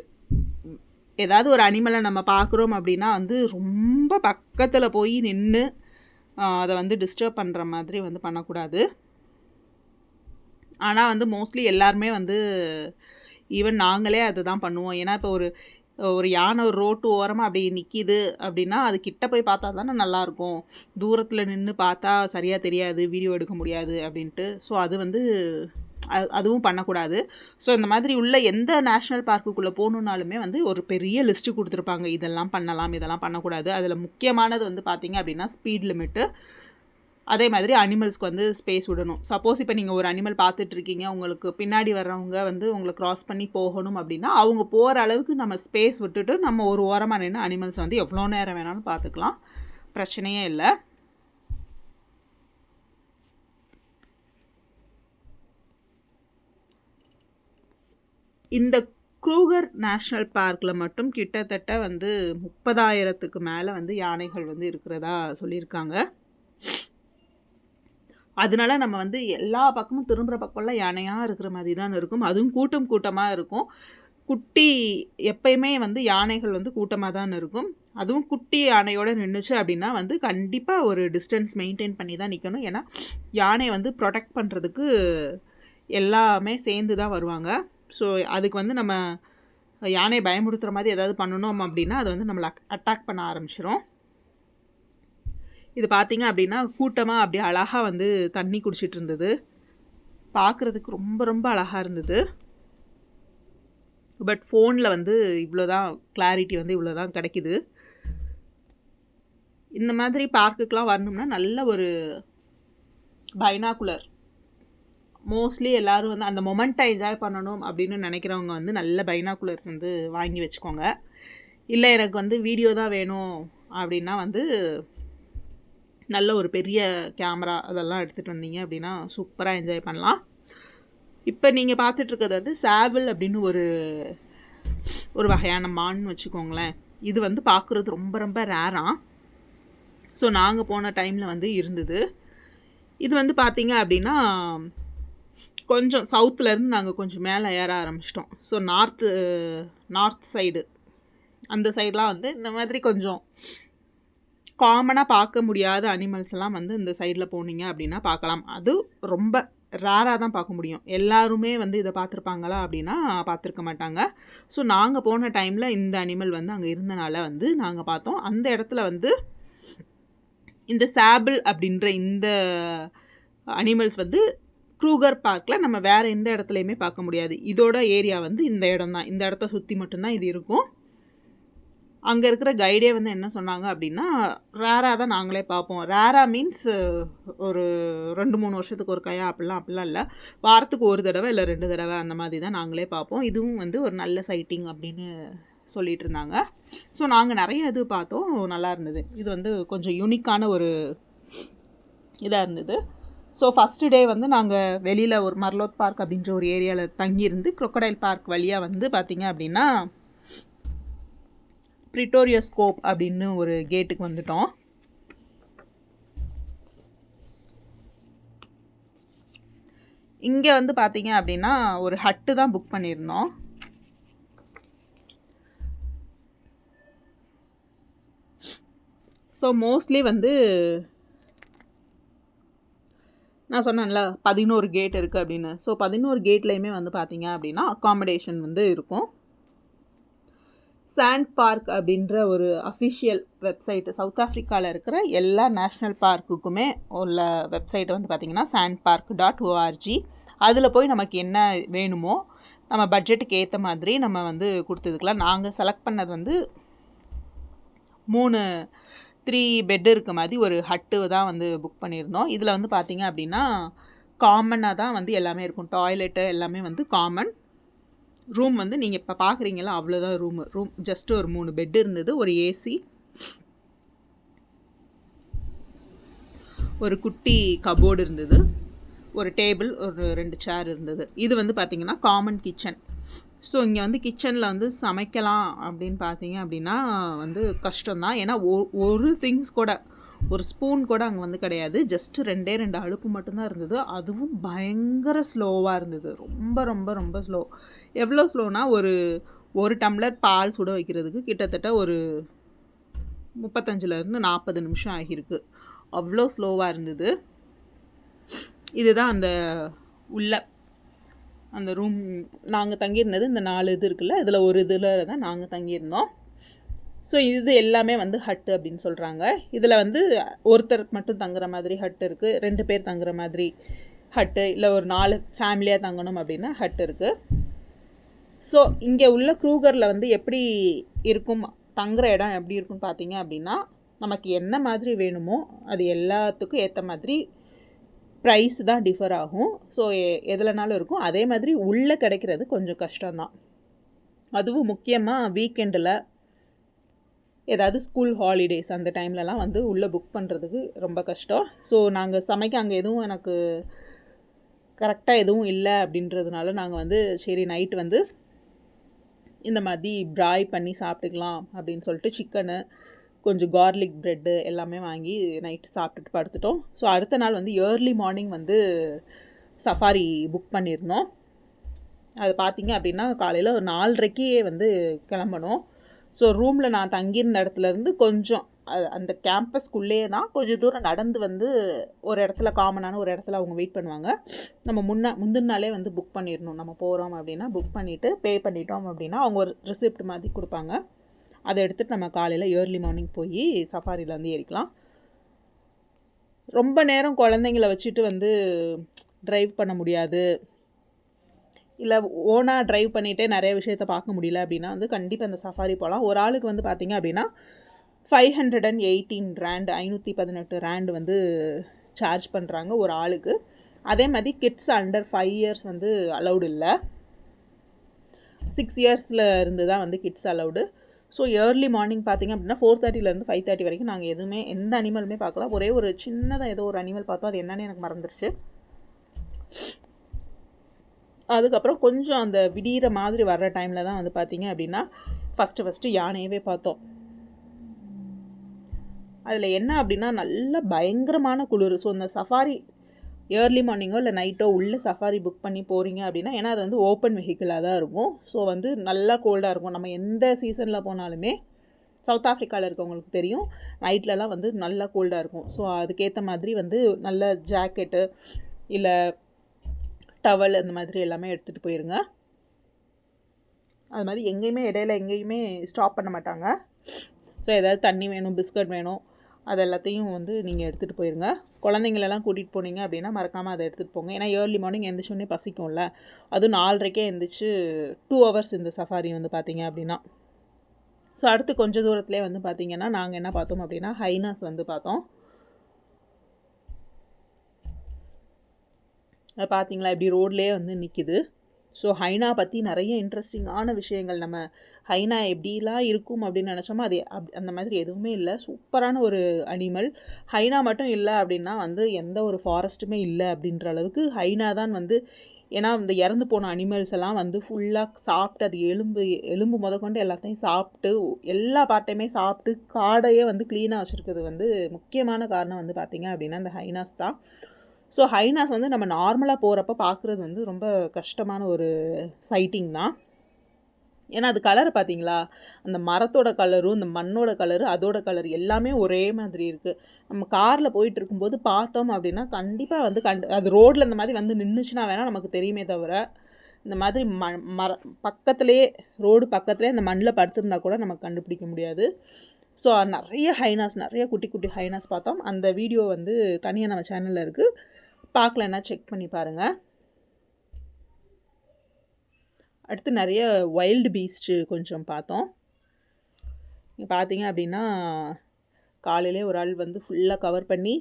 ஏதாவது ஒரு அனிமலை நம்ம பார்க்குறோம் அப்படின்னா வந்து ரொம்ப பக்கத்தில் போய் நின்று அதை வந்து டிஸ்டர்ப் பண்ணுற மாதிரி வந்து பண்ணக்கூடாது. ஆனால் வந்து மோஸ்ட்லி எல்லாருமே வந்து ஈவன் நாங்களே அதை தான் பண்ணுவோம். ஏன்னா இப்போ ஒரு யானை ஒரு ரோட்டு ஓரமாக அப்படி நிற்கிது அப்படின்னா அது கிட்ட போய் பார்த்தா தானே நல்லாயிருக்கும். தூரத்தில் நின்று பார்த்தா சரியாக தெரியாது, வீடியோ எடுக்க முடியாது அப்படின்ட்டு. ஸோ அது வந்து அதுவும் பண்ணக்கூடாது. ஸோ இந்த மாதிரி உள்ள எந்த நேஷ்னல் பார்க்குக்குள்ளே போகணுன்னாலுமே வந்து ஒரு பெரிய லிஸ்ட்டு கொடுத்துருப்பாங்க. இதெல்லாம் பண்ணலாம், இதெல்லாம் பண்ணக்கூடாது. அதில் முக்கியமானது வந்து பார்த்திங்க அப்படின்னா ஸ்பீட் லிமிட்டு. அதே மாதிரி அனிமல்ஸ்க்கு வந்து ஸ்பேஸ் விடணும். சப்போஸ் இப்போ நீங்கள் ஒரு அனிமல் பார்த்துட்ருக்கீங்க, உங்களுக்கு பின்னாடி வர்றவங்க வந்து உங்களை க்ராஸ் பண்ணி போகணும் அப்படின்னா அவங்க போகிற அளவுக்கு நம்ம ஸ்பேஸ் விட்டுட்டு நம்ம ஒரு ஓரமாக நின்று அனிமல்ஸ் வந்து எவ்வளோ நேரம் வேணாலும் பார்த்துக்கலாம், பிரச்சனையே இல்லை. இந்த க்ரூகர் நேஷ்னல் பார்க்கில் மட்டும் கிட்டத்தட்ட வந்து 30,000க்கு மேலே வந்து யானைகள் வந்து இருக்கிறதா சொல்லியிருக்காங்க. அதனால நம்ம வந்து எல்லா பக்கமும் திரும்புகிற பக்கம்லாம் யானையாக இருக்கிற மாதிரி தான் இருக்கும். அதுவும் கூட்டம் கூட்டமாக இருக்கும். குட்டி எப்பயுமே வந்து யானைகள் வந்து கூட்டமாக தான் இருக்கும். அதுவும் குட்டி யானையோடு நின்றுச்சு அப்படின்னா வந்து கண்டிப்பாக ஒரு டிஸ்டன்ஸ் மெயின்டைன் பண்ணி தான் நிற்கணும். ஏன்னா யானை வந்து ப்ரொடெக்ட் பண்ணுறதுக்கு எல்லாமே சேர்ந்து தான் வருவாங்க. ஸோ அதுக்கு வந்து நம்ம யானையை பயமுறுத்துகிற மாதிரி ஏதாவது பண்ணணும் அப்படின்னா அது வந்து நம்மளை அட்டாக் பண்ண ஆரம்பிச்சிடும். இது பார்த்திங்க அப்படின்னா கூட்டமாக அப்படியே அழகாக வந்து தண்ணி குடிச்சிட்டு இருந்தது. பார்க்குறதுக்கு ரொம்ப ரொம்ப அழகாக இருந்தது. பட் ஃபோனில் வந்து இவ்வளோதான் கிளாரிட்டி வந்து இவ்வளோ தான் கிடைக்கிது. இந்த மாதிரி பார்க்குக்கெலாம் வரணும்னா நல்ல ஒரு பைனாகுலர், மோஸ்ட்லி எல்லோரும் வந்து அந்த மொமெண்ட்டை என்ஜாய் பண்ணணும் அப்படின்னு நினைக்கிறவங்க வந்து நல்ல பைனாகுலர்ஸ் வந்து வாங்கி வச்சுக்கோங்க. இல்லை எனக்கு வந்து வீடியோ தான் வேணும் அப்படின்னா வந்து நல்ல ஒரு பெரிய கேமரா அதெல்லாம் எடுத்துகிட்டு வந்தீங்க அப்படின்னா சூப்பராக என்ஜாய் பண்ணலாம். இப்போ நீங்கள் பார்த்துட்ருக்கிறது வந்து சேவல் அப்படின்னு ஒரு வகையான மான்னு வச்சுக்கோங்களேன். இது வந்து பார்க்குறது ரொம்ப ரொம்ப ரேராக. ஸோ நாங்கள் போன டைமில் வந்து இருந்தது. இது வந்து பார்த்திங்க அப்படின்னா கொஞ்சம் சவுத்துலேருந்து நாங்கள் கொஞ்சம் மேலே ஏற ஆரம்பிச்சிட்டோம். ஸோ நார்த் சைடு அந்த சைடெலாம் வந்து இந்த மாதிரி கொஞ்சம் காமனாக பார்க்க முடியாத அனிமல்ஸ் எல்லாம் வந்து இந்த சைடில் போனீங்க அப்படின்னா பார்க்கலாம். அது ரொம்ப ரேராக தான் பார்க்க முடியும். எல்லாருமே வந்து இதை பார்த்துருப்பாங்களா அப்படின்னா பார்த்துருக்க மாட்டாங்க. ஸோ நாங்கள் போன டைமில் இந்த அனிமல் வந்து அங்கே இருந்தனால வந்து நாங்கள் பார்த்தோம். அந்த இடத்துல வந்து இந்த சாபிள் அப்படின்ற இந்த அனிமல்ஸ் வந்து க்ரூகர் பார்க்கில் நம்ம வேறு எந்த இடத்துலையுமே பார்க்க முடியாது. இதோட ஏரியா வந்து இந்த இடம் தான். இந்த இடத்த சுற்றி மட்டும்தான் இது இருக்கும். அங்கே இருக்கிற கைடே வந்து என்ன சொன்னாங்க அப்படின்னா, ரேராக தான் நாங்களே பார்ப்போம். ரேராக மீன்ஸ் ஒரு 2-3 வருஷத்துக்கு ஒரு கையா அப்படிலாம் இல்லை. வாரத்துக்கு ஒரு தடவை இல்லை 2 தடவை அந்த மாதிரி தான் நாங்களே பார்ப்போம். இதுவும் வந்து ஒரு நல்ல சைட்டிங் அப்படின்னு சொல்லிட்டு இருந்தாங்க. ஸோ நாங்கள் நிறைய இது பார்த்தோம், நல்லா இருந்தது. இது வந்து கொஞ்சம் யூனிக்கான ஒரு இதாக இருந்தது. ஸோ ஃபஸ்ட்டு டே வந்து நாங்கள் வெளியில் ஒரு மர்லோத் பார்க் அப்படின்ற ஒரு ஏரியாவில் தங்கியிருந்து க்ரொக்கடைல் பார்க் வழியாக வந்து பார்த்திங்க அப்படின்னா பிரிட்டோரியோஸ்கோப் அப்படின்னு ஒரு கேட்டுக்கு வந்துட்டோம். இங்கே வந்து பார்த்தீங்க அப்படின்னா ஒரு ஹட்டு தான் புக் பண்ணியிருந்தோம். ஸோ மோஸ்ட்லி வந்து நான் சொன்னேன்ல 11 கேட் இருக்குது அப்படின்னு. ஸோ 11 கேட்லேயுமே வந்து பார்த்தீங்க அப்படின்னா அக்காமடேஷன் வந்து இருக்கும். சாண்ட் பார்க் அப்படின்ற ஒரு அஃபிஷியல் வெப்சைட்டு, சவுத் ஆஃப்ரிக்காவில் இருக்கிற எல்லா நேஷ்னல் பார்க்குக்குமே உள்ள வெப்சைட் வந்து பார்த்திங்கன்னா sandpark.org. அதில் போய் நமக்கு என்ன வேணுமோ நம்ம பட்ஜெட்டுக்கு ஏற்ற மாதிரி நம்ம வந்து கொடுத்ததுக்கலாம். நாங்கள் செலக்ட் பண்ணது வந்து 3 பெட்டு இருக்க மாதிரி ஒரு ஹட்டு தான் வந்து புக் பண்ணியிருந்தோம். இதில் வந்து பார்த்திங்க அப்படின்னா காமனாக தான் வந்து எல்லாமே இருக்கும். டாய்லெட்டு எல்லாமே வந்து காமன். ரூம் வந்து நீங்கள் இப்போ பார்க்குறீங்களா அவ்வளோதான் ரூம் ஜஸ்ட் ஒரு 3 பெட்டு இருந்தது, ஒரு ஏசி, ஒரு குட்டி கபோர்டு இருந்தது, ஒரு டேபிள், ஒரு 2 சேர் இருந்தது. இது வந்து பார்த்திங்கன்னா காமன் கிச்சன். ஸோ இங்கே வந்து கிச்சனில் வந்து சமைக்கலாம் அப்படின்னு பார்த்தீங்க அப்படின்னா வந்து கஷ்டம்தான். ஏன்னா ஒரு திங்ஸ் கூட, ஒரு ஸ்பூன் கூட அங்கே வந்து கிடையாது. ஜஸ்ட்டு 2 அடுப்பு மட்டும்தான் இருந்தது. அதுவும் பயங்கர ஸ்லோவாக இருந்தது. ரொம்ப ரொம்ப ரொம்ப ஸ்லோ. எவ்வளோ ஸ்லோனா ஒரு டம்ளர் பால் சுட வைக்கிறதுக்கு கிட்டத்தட்ட ஒரு 35லேருந்து 40 நிமிஷம் ஆகியிருக்கு. அவ்வளோ ஸ்லோவாக இருந்தது. இதுதான் அந்த ரூம் நாங்கள் தங்கியிருந்தது. இந்த 4 இது இருக்குல்ல, இதில் ஒரு இதில் தான் நாங்கள் தங்கியிருந்தோம். ஸோ இது எல்லாமே வந்து ஹட்டு அப்படின்னு சொல்கிறாங்க. இதில் வந்து ஒருத்தருக்கு மட்டும் தங்குற மாதிரி ஹட்டு இருக்குது, 2 பேர் தங்குற மாதிரி ஹட்டு, இல்லை ஒரு 4 ஃபேமிலியாக தங்கணும் அப்படின்னா ஹட்டு இருக்குது. ஸோ இங்கே உள்ள க்ரூகரில் வந்து எப்படி இருக்கும், தங்குற இடம் எப்படி இருக்குன்னு பார்த்தீங்க அப்படின்னா, நமக்கு என்ன மாதிரி வேணுமோ அது எல்லாத்துக்கும் ஏற்ற மாதிரி ப்ரைஸ் தான் டிஃபர் ஆகும். ஸோ எதுலனாலும் இருக்கும். அதே மாதிரி உள்ளே கிடைக்கிறது கொஞ்சம் கஷ்டம்தான். அதுவும் முக்கியமாக வீக்கெண்டில், ஏதாவது ஸ்கூல் ஹாலிடேஸ் அந்த டைம்லலாம் வந்து உள்ளே புக் பண்ணுறதுக்கு ரொம்ப கஷ்டம். ஸோ நாங்கள் சமைக்க அங்கே எதுவும் எனக்கு கரெக்டாக எதுவும் இல்லை அப்படின்றதுனால நாங்கள் வந்து சரி நைட்டு வந்து இந்த மாதிரி ப்ராய் பண்ணி சாப்பிட்டுக்கலாம் அப்படின்னு சொல்லிட்டு சிக்கனு, கொஞ்சம் கார்லிக் ப்ரெட்டு எல்லாமே வாங்கி நைட்டு சாப்பிட்டுட்டு படுத்துட்டோம். ஸோ அடுத்த நாள் வந்து ஏர்லி மார்னிங் வந்து சஃபாரி புக் பண்ணியிருந்தோம். அது பார்த்திங்க அப்படின்னா காலையில் ஒரு 4:30க்கே வந்து கிளம்பணும். ஸோ ரூமில் நான் தங்கியிருந்த இடத்துலேருந்து கொஞ்சம் அந்த கேம்பஸ்க்குள்ளேயே தான் கொஞ்சம் தூரம் நடந்து வந்து ஒரு இடத்துல, காமனான ஒரு இடத்துல அவங்க வெயிட் பண்ணுவாங்க. நம்ம முந்தின நாளே வந்து புக் பண்ணிடணும். நம்ம போகிறோம் அப்படின்னா புக் பண்ணிவிட்டு பே பண்ணிட்டோம் அப்படின்னா அவங்க ஒரு ரிசிப்ட் மாதிரி கொடுப்பாங்க. அதை எடுத்துகிட்டு நம்ம காலையில் ஏர்லி மார்னிங் போய் சஃபாரியில் வந்து ஏறிக்கலாம். ரொம்ப நேரம் குழந்தைங்கள வச்சுட்டு வந்து ட்ரைவ் பண்ண முடியாது, இல்லை ஓனாக ட்ரைவ் பண்ணிகிட்டே நிறைய விஷயத்த பார்க்க முடியல அப்படின்னா வந்து கண்டிப்பாக அந்த சஃபாரி போகலாம். ஒரு ஆளுக்கு வந்து பார்த்திங்க அப்படின்னா 518 ரேண்டு, 518 ரேண்டு வந்து சார்ஜ் பண்ணுறாங்க ஒரு ஆளுக்கு. அதே மாதிரி கிட்ஸ் அண்டர் 5 இயர்ஸ் வந்து அலௌடு இல்லை. 6 இயர்ஸில் இருந்து தான் வந்து kids allowed. So early morning பார்த்திங்க அப்படின்னா 4:30லேருந்து 5:30 வரைக்கும் நாங்கள் எதுவுமே எந்த அனிமலுமே பார்க்கலாம். ஒரே ஒரு சின்னதாக ஏதோ ஒரு அனிமல் பார்த்தோம், அது என்னன்னு எனக்கு மறந்துடுச்சு. அதுக்கப்புறம் கொஞ்சம் அந்த விடிகிற மாதிரி வர்ற டைமில் தான் வந்து பார்த்திங்க அப்படின்னா ஃபஸ்ட்டு யானையவே பார்த்தோம். அதில் என்ன அப்படின்னா நல்ல பயங்கரமான குளிர். ஸோ இந்த சஃபாரி ஏர்லி மார்னிங்கோ இல்லை நைட்டோ உள்ளே சஃபாரி புக் பண்ணி போகிறீங்க அப்படின்னா, ஏன்னா அது வந்து ஓப்பன் வெஹிக்கிளாக தான் இருக்கும். ஸோ வந்து நல்லா கோல்டாக இருக்கும். நம்ம எந்த சீசனில் போனாலுமே சவுத் ஆஃப்ரிக்காவில் இருக்கவங்களுக்கு தெரியும், நைட்லலாம் வந்து நல்லா கோல்டாக இருக்கும். ஸோ அதுக்கேற்ற மாதிரி வந்து நல்ல ஜாக்கெட்டு இல்லை டவல் அந்த மாதிரி எல்லாமே எடுத்துகிட்டு போயிருங்க. அது மாதிரி எங்கேயுமே இடையில எங்கேயுமே ஸ்டாப் பண்ண மாட்டாங்க. ஸோ ஏதாவது தண்ணி வேணும், பிஸ்கட் வேணும், அது எல்லாத்தையும் வந்து நீங்கள் எடுத்துகிட்டு போயிருங்க. குழந்தைங்களெல்லாம் கூட்டிகிட்டு போனீங்க அப்படின்னா மறக்காமல் அதை எடுத்துகிட்டு போங்க. ஏன்னா ஏர்லி மார்னிங் எந்திரிச்சோடனே பசிக்கும்ல, அதுவும் 4:30க்கே எந்திரிச்சு 2 ஹவர்ஸ் இந்த சஃபாரி வந்து பார்த்தீங்க அப்படின்னா. ஸோ அடுத்து கொஞ்சம் தூரத்துலேயே வந்து பார்த்திங்கன்னா நாங்கள் என்ன பார்த்தோம் அப்படின்னா ஹைனாஸ் வந்து பார்த்தோம். அதை பார்த்தீங்களா இப்படி ரோட்லேயே வந்து நிற்கிது. ஸோ ஹைனா பற்றி நிறைய இன்ட்ரெஸ்டிங்கான விஷயங்கள், நம்ம ஹைனா எப்படிலாம் இருக்கும் அப்படின்னு நினச்சோமோ அது அந்த மாதிரி எதுவுமே இல்லை. சூப்பரான ஒரு அனிமல். ஹைனா மட்டும் இல்லை அப்படின்னா வந்து எந்த ஒரு ஃபாரஸ்ட்டுமே இல்லை அப்படின்ற அளவுக்கு ஹைனா தான் வந்து. ஏன்னா இந்த இறந்து போன அனிமல்ஸ் எல்லாம் வந்து ஃபுல்லாக சாப்பிட்டு, அது எலும்பு முதற்கொண்டு எல்லாத்தையும் சாப்பிட்டு, எல்லா பார்ட்டையுமே சாப்பிட்டு காடையே வந்து க்ளீனாக வச்சுருக்கிறது வந்து முக்கியமான காரணம் வந்து பார்த்திங்க அப்படின்னா இந்த ஹைனாஸ் தான். ஸோ ஹைனாஸ் வந்து நம்ம நார்மலாக போகிறப்ப பார்க்குறது வந்து ரொம்ப கஷ்டமான ஒரு சைட்டிங் தான். ஏன்னா அது கலரை பார்த்தீங்களா, அந்த மரத்தோட கலரும் இந்த மண்ணோட கலரு அதோட கலர் எல்லாமே ஒரே மாதிரி இருக்குது. நம்ம காரில் போயிட்டு இருக்கும்போது பார்த்தோம் அப்படின்னா கண்டிப்பாக வந்து அது ரோட்டில் இந்த மாதிரி வந்து நின்றுச்சுன்னா வேணால் நமக்கு தெரியுமே தவிர, இந்த மாதிரி பக்கத்துலேயே ரோடு பக்கத்துலேயே அந்த மண்ணில் படுத்திருந்தா கூட நமக்கு கண்டுபிடிக்க முடியாது. ஸோ நிறைய ஹைனாஸ், நிறைய குட்டி குட்டி ஹைனாஸ் பார்த்தோம். அந்த வீடியோ வந்து தனியாக நம்ம சேனலில் இருக்குது, பார்க்கலன்னா செக் பண்ணி பாருங்கள். அடுத்து நிறைய வைல்டு பீஸ்ட்டு கொஞ்சம் பார்த்தோம். இங்கே பார்த்தீங்க அப்படின்னா காலையிலே ஒரு ஆள் வந்து ஃபுல்லாக கவர் பண்ணி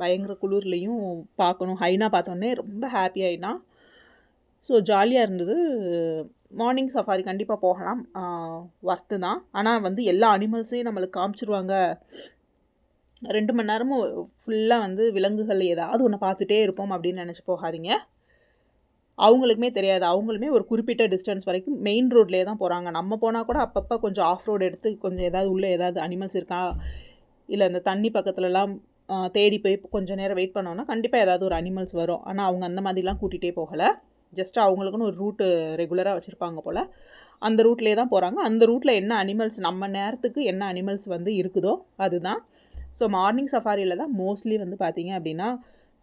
பயங்கர குளிர்லேயும் பார்க்கணும். ஹைனா பார்த்தோன்னே ரொம்ப ஹாப்பி ஆகினா. ஸோ ஜாலியாக இருந்தது. மார்னிங் சஃபாரி கண்டிப்பாக போகலாம், ஒர்த்து தான். ஆனால் வந்து எல்லா அனிமல்ஸையும் நம்மளுக்கு காமிச்சிருவாங்க, 2 மணி நேரமும் ஃபுல்லாக வந்து விலங்குகள் ஏதாவது ஒன்று பார்த்துட்டே இருப்போம் அப்படின்னு நினச்சி போகாதீங்க. அவங்களுக்குமே தெரியாது. அவங்களுமே ஒரு குறிப்பிட்ட டிஸ்டன்ஸ் வரைக்கும் மெயின் ரோட்லேயே தான் போகிறாங்க. நம்ம போனால் கூட அப்பப்போ கொஞ்சம் ஆஃப் ரோடு எடுத்து கொஞ்சம் ஏதாவது உள்ளே ஏதாவது அனிமல்ஸ் இருக்கா, இல்லை இந்த தண்ணி பக்கத்துலலாம் தேடி போய் கொஞ்சம் நேரம் வெயிட் பண்ணோன்னா கண்டிப்பாக ஏதாவது ஒரு அனிமல்ஸ் வரும். ஆனால் அவங்க அந்த மாதிரிலாம் கூட்டிகிட்டே போகலை. ஜஸ்ட் அவங்களுக்குன்னு ஒரு ரூட்டு ரெகுலராக வச்சுருப்பாங்க போல், அந்த ரூட்லேயே தான் போகிறாங்க. அந்த ரூட்டில் என்ன அனிமல்ஸ் நம்ம நேரத்துக்கு என்ன அனிமல்ஸ் வந்து இருக்குதோ அதுதான். ஸோ மார்னிங் சஃபாரியில் தான் மோஸ்ட்லி வந்து பார்த்திங்க அப்படின்னா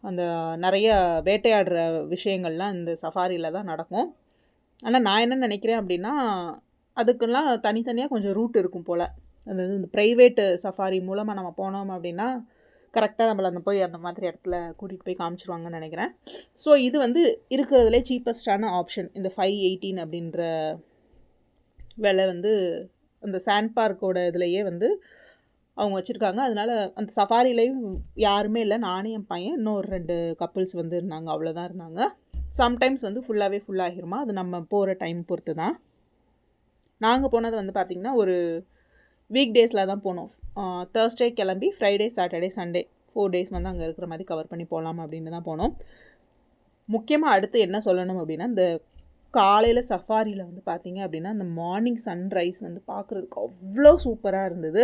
அந்த நிறைய வேட்டையாடுற விஷயங்கள்லாம் இந்த சஃபாரியில் தான் நடக்கும். ஆனால் நான் என்ன நினைக்கிறேன் அப்படின்னா அதுக்கெல்லாம் தனித்தனியாக கொஞ்சம் ரூட் இருக்கும் போல். அதாவது இந்த ப்ரைவேட்டு சஃபாரி மூலமாக நம்ம போனோம் அப்படின்னா கரெக்டாக நம்மளை போய் அந்த மாதிரி இடத்துல கூட்டிகிட்டு போய் காமிச்சிருவாங்கன்னு நினைக்கிறேன். ஸோ இது வந்து இருக்கிறதுலே சீப்பஸ்டான ஆப்ஷன். இந்த 518 அப்படின்ற விலை வந்து அந்த சாண்ட் பார்க்கோட இதுலையே வந்து அவங்க வச்சுருக்காங்க. அதனால் அந்த சஃபாரிலையும் யாருமே இல்லை, நானே என் பையன் இன்னும் ஒரு 2 கப்புள்ஸ் வந்து இருந்தாங்க, அவ்வளோதான் இருந்தாங்க. சம்டைம்ஸ் வந்து ஃபுல்லாகிருமா, அது நம்ம போகிற டைம் பொறுத்து தான். நாங்கள் போனது வந்து பார்த்திங்கன்னா ஒரு வீக் டேஸில் தான் போனோம். தேர்ஸ்டே கிளம்பி ஃப்ரைடே, சாட்டர்டே, சண்டே 4 டேஸ் வந்து அங்கே இருக்கிற மாதிரி கவர் பண்ணி போகலாம் அப்படின்னு தான் போனோம். முக்கியமாக அடுத்து என்ன சொல்லணும் அப்படின்னா, இந்த காலையில் சஃபாரியில் வந்து பார்த்திங்க அப்படின்னா அந்த மார்னிங் சன்ரைஸ் வந்து பார்க்குறதுக்கு அவ்வளோ சூப்பராக இருந்தது.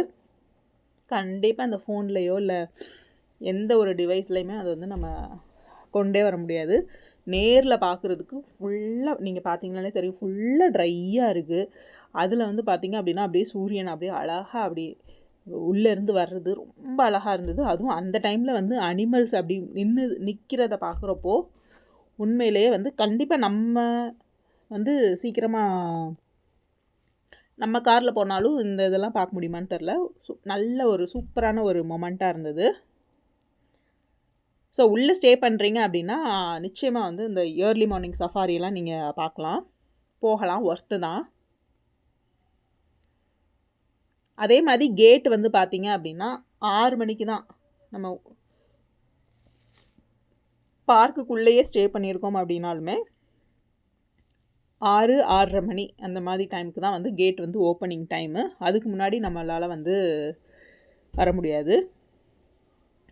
கண்டிப்பாக அந்த ஃபோன்லேயோ இல்லை எந்த ஒரு டிவைஸ்லையுமே அது வந்து நம்ம கொண்டே வர முடியாது. நேரில் பார்க்குறதுக்கு ஃபுல்லாக நீங்கள் பார்த்தீங்கன்னாலே தெரியும், ஃபுல்லாக ட்ரையாக இருக்குது. அதில் வந்து பார்த்திங்க அப்படின்னா அப்படியே சூரியன் அப்படியே அழகாக அப்படி உள்ளேருந்து வர்றது ரொம்ப அழகாக இருந்தது. அதுவும் அந்த டைமில் வந்து அனிமல்ஸ் அப்படி நிற்கிறத பார்க்குறப்போ உண்மையிலேயே வந்து கண்டிப்பாக நம்ம வந்து சீக்கிரமாக நம்ம காரில் போனாலும் இந்த இதெல்லாம் பார்க்க முடியுமான்னு தெரில. நல்ல ஒரு சூப்பரான ஒரு மொமெண்ட்டாக இருந்தது. ஸோ உள்ளே ஸ்டே பண்ணுறீங்க அப்படின்னா நிச்சயமாக வந்து இந்த ஏர்லி மார்னிங் சஃபாரியெல்லாம் நீங்கள் போகலாம், ஒர்த்து தான். அதே மாதிரி கேட் வந்து பார்த்தீங்க அப்படின்னா 6 மணிக்கு தான். நம்ம பார்க்குக்குள்ளேயே ஸ்டே பண்ணியிருக்கோம் அப்படின்னாலுமே 6-6:30 மணி அந்த மாதிரி டைமுக்கு தான் வந்து கேட் வந்து ஓப்பனிங் டைமு. அதுக்கு முன்னாடி நம்மளால் வந்து வர முடியாது.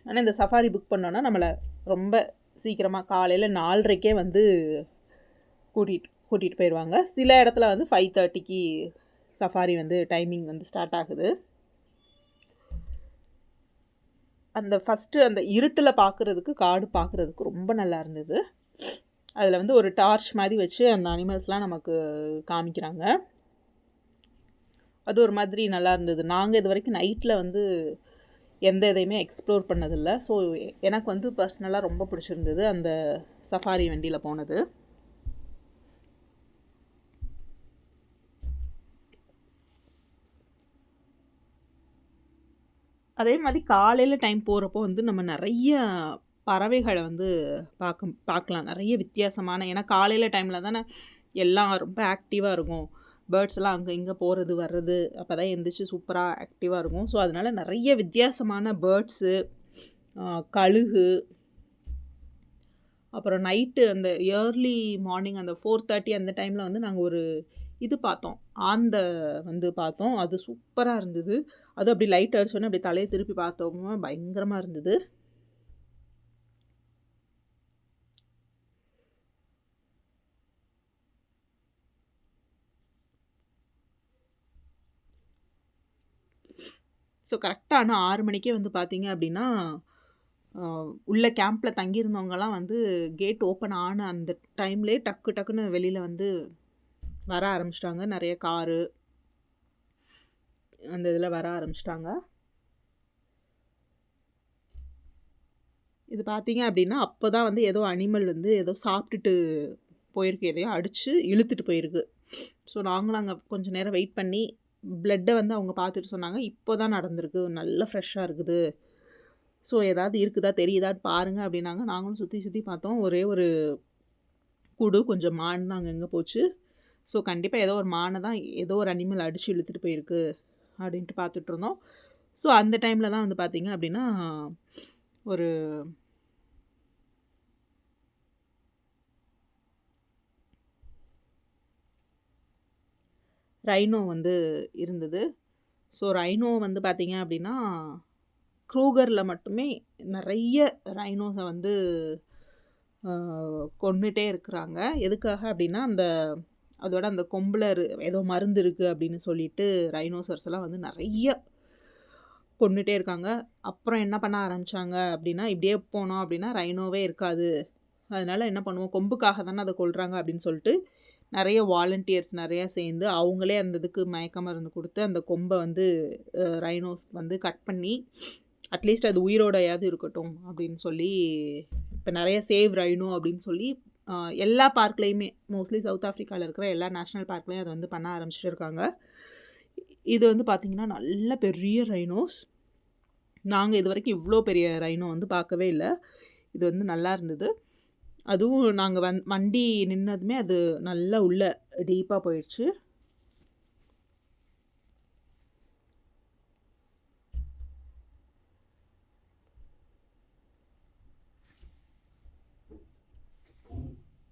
ஆனால் இந்த சஃபாரி புக் பண்ணோன்னா நம்மளை ரொம்ப சீக்கிரமாக காலையில் 4:30க்கே வந்து கூட்டிகிட்டு போயிடுவாங்க. சில இடத்துல வந்து 5:30க்கு சஃபாரி வந்து டைமிங் வந்து ஸ்டார்ட் ஆகுது. அந்த ஃபஸ்ட்டு அந்த இருட்டில் பார்க்குறதுக்கு காடு பார்க்குறதுக்கு ரொம்ப நல்லா இருந்தது. அதில் வந்து ஒரு டார்ச் மாதிரி வச்சு அந்த அனிமல்ஸ்லாம் நமக்கு காமிக்கிறாங்க. அது ஒரு மாதிரி நல்லா இருந்தது. நாங்கள் இது வரைக்கும் நைட்டில் வந்து எந்த இதையுமே எக்ஸ்ப்ளோர் பண்ணதில்லை. ஸோ எனக்கு வந்து பர்சனலாக ரொம்ப பிடிச்சிருந்தது அந்த சஃபாரி வண்டியில் போனது. அதே மாதிரி காலையில் டைம் போகிறப்போ வந்து நம்ம நிறைய பறவைகளை வந்து பார்க்கலாம். நிறைய வித்தியாசமான, ஏன்னா காலையில் டைமில் தானே எல்லாம் ரொம்ப ஆக்டிவாக இருக்கும். பேர்ட்ஸ் எல்லாம் அங்கே இங்கே போகிறது வர்றது, அப்போ தான் எந்திரிச்சு சூப்பராக ஆக்டிவாக இருக்கும். ஸோ அதனால் நிறைய வித்தியாசமான பேர்ட்ஸு, கழுகு, அப்புறம் நைட்டு அந்த ஏர்லி மார்னிங் அந்த 4:30 அந்த டைமில் வந்து நாங்கள் ஒரு இது பார்த்தோம், ஆந்தை வந்து பார்த்தோம். அது சூப்பராக இருந்தது. அது அப்படி லைட் அடிச்சோன்னே அப்படி தலையை திருப்பி பார்த்தோம்னா பயங்கரமாக இருந்தது. ஸோ கரெக்டாக ஆனால் 6 மணிக்கே வந்து பார்த்தீங்க அப்படின்னா உள்ள கேம்பில் தங்கியிருந்தவங்கலாம் வந்து கேட் ஓப்பன் ஆன அந்த டைம்லேயே டக்கு டக்குன்னு வெளியில் வந்து வர ஆரம்பிச்சிட்டாங்க. நிறைய காரு அந்த இதில் வர ஆரம்பிச்சிட்டாங்க. இது பார்த்தீங்க அப்படின்னா அப்போ தான் வந்து ஏதோ அனிமல் வந்து ஏதோ சாப்பிட்டுட்டு போயிருக்கு, எதையோ அடித்து இழுத்துட்டு போயிருக்கு. ஸோ நாங்களும் அங்கே கொஞ்சம் நேரம் வெயிட் பண்ணி பிளட்டை வந்து அவங்க பார்த்துட்டு சொன்னாங்க, இப்போ தான் நடந்திருக்கு, நல்ல ஃப்ரெஷ்ஷாக இருக்குது, ஸோ ஏதாவது இருக்குதா தெரியுதான்னு பாருங்கள் அப்படின்னாங்க. நாங்களும் சுற்றி சுற்றி பார்த்தோம். ஒரே ஒரு கூடு கொஞ்சம் மான் தான் அங்கங்கே போச்சு. ஸோ கண்டிப்பாக ஏதோ ஒரு மானை தான் ஏதோ ஒரு அனிமல் அடித்து இழுத்துட்டு போயிருக்கு அப்படின்ட்டு பார்த்துட்ருந்தோம். ஸோ அந்த டைமில் தான் வந்து பார்த்திங்க அப்படின்னா ஒரு ரைனோ வந்து இருந்தது. ஸோ ரைனோ வந்து பார்த்திங்க அப்படின்னா க்ரூகரில் மட்டுமே நிறைய ரைனோஸை வந்து கொண்டுட்டே இருக்கிறாங்க. எதுக்காக அப்படின்னா அதோட அந்த கொம்பில் ஏதோ மருந்து இருக்குது அப்படின்னு சொல்லிட்டு ரைனோசர்ஸ் எல்லாம் வந்து நிறைய கொண்டுட்டே இருக்காங்க. அப்புறம் என்ன பண்ண ஆரம்பித்தாங்க அப்படின்னா, இப்படியே போனோம் அப்படின்னா ரைனோவே இருக்காது, அதனால் என்ன பண்ணுவோம், கொம்புக்காக தானே அதை கொள்கிறாங்க அப்படின்னு சொல்லிட்டு நிறைய வாலண்டியர்ஸ் நிறையா சேர்ந்து அவங்களே அந்த இதுக்கு மயக்க மருந்து கொடுத்து அந்த கொம்பை வந்து ரைனோஸ் வந்து கட் பண்ணி அட்லீஸ்ட் அது உயிரோடையாவது இருக்கட்டும் அப்படின்னு சொல்லி இப்போ நிறைய சேவ் ரைனோ அப்படின்னு சொல்லி எல்லா பார்க்லேயுமே, மோஸ்ட்லி சவுத் ஆஃப்ரிக்காவில் இருக்கிற எல்லா நேஷ்னல் பார்க்லேயும் அதை வந்து பண்ண ஆரம்பிச்சிட்டு இருக்காங்க. இது வந்து பார்த்திங்கன்னா நல்ல பெரிய ரைனோஸ். நாங்கள் இது வரைக்கும் இவ்வளோ பெரிய ரைனோ வந்து பார்க்கவே இல்லை. இது வந்து நல்லா இருந்தது. அதுவும் நாங்கள் வண்டி நின்னதுமே அது நல்லா உள்ள டீப்பாக போயிடுச்சு.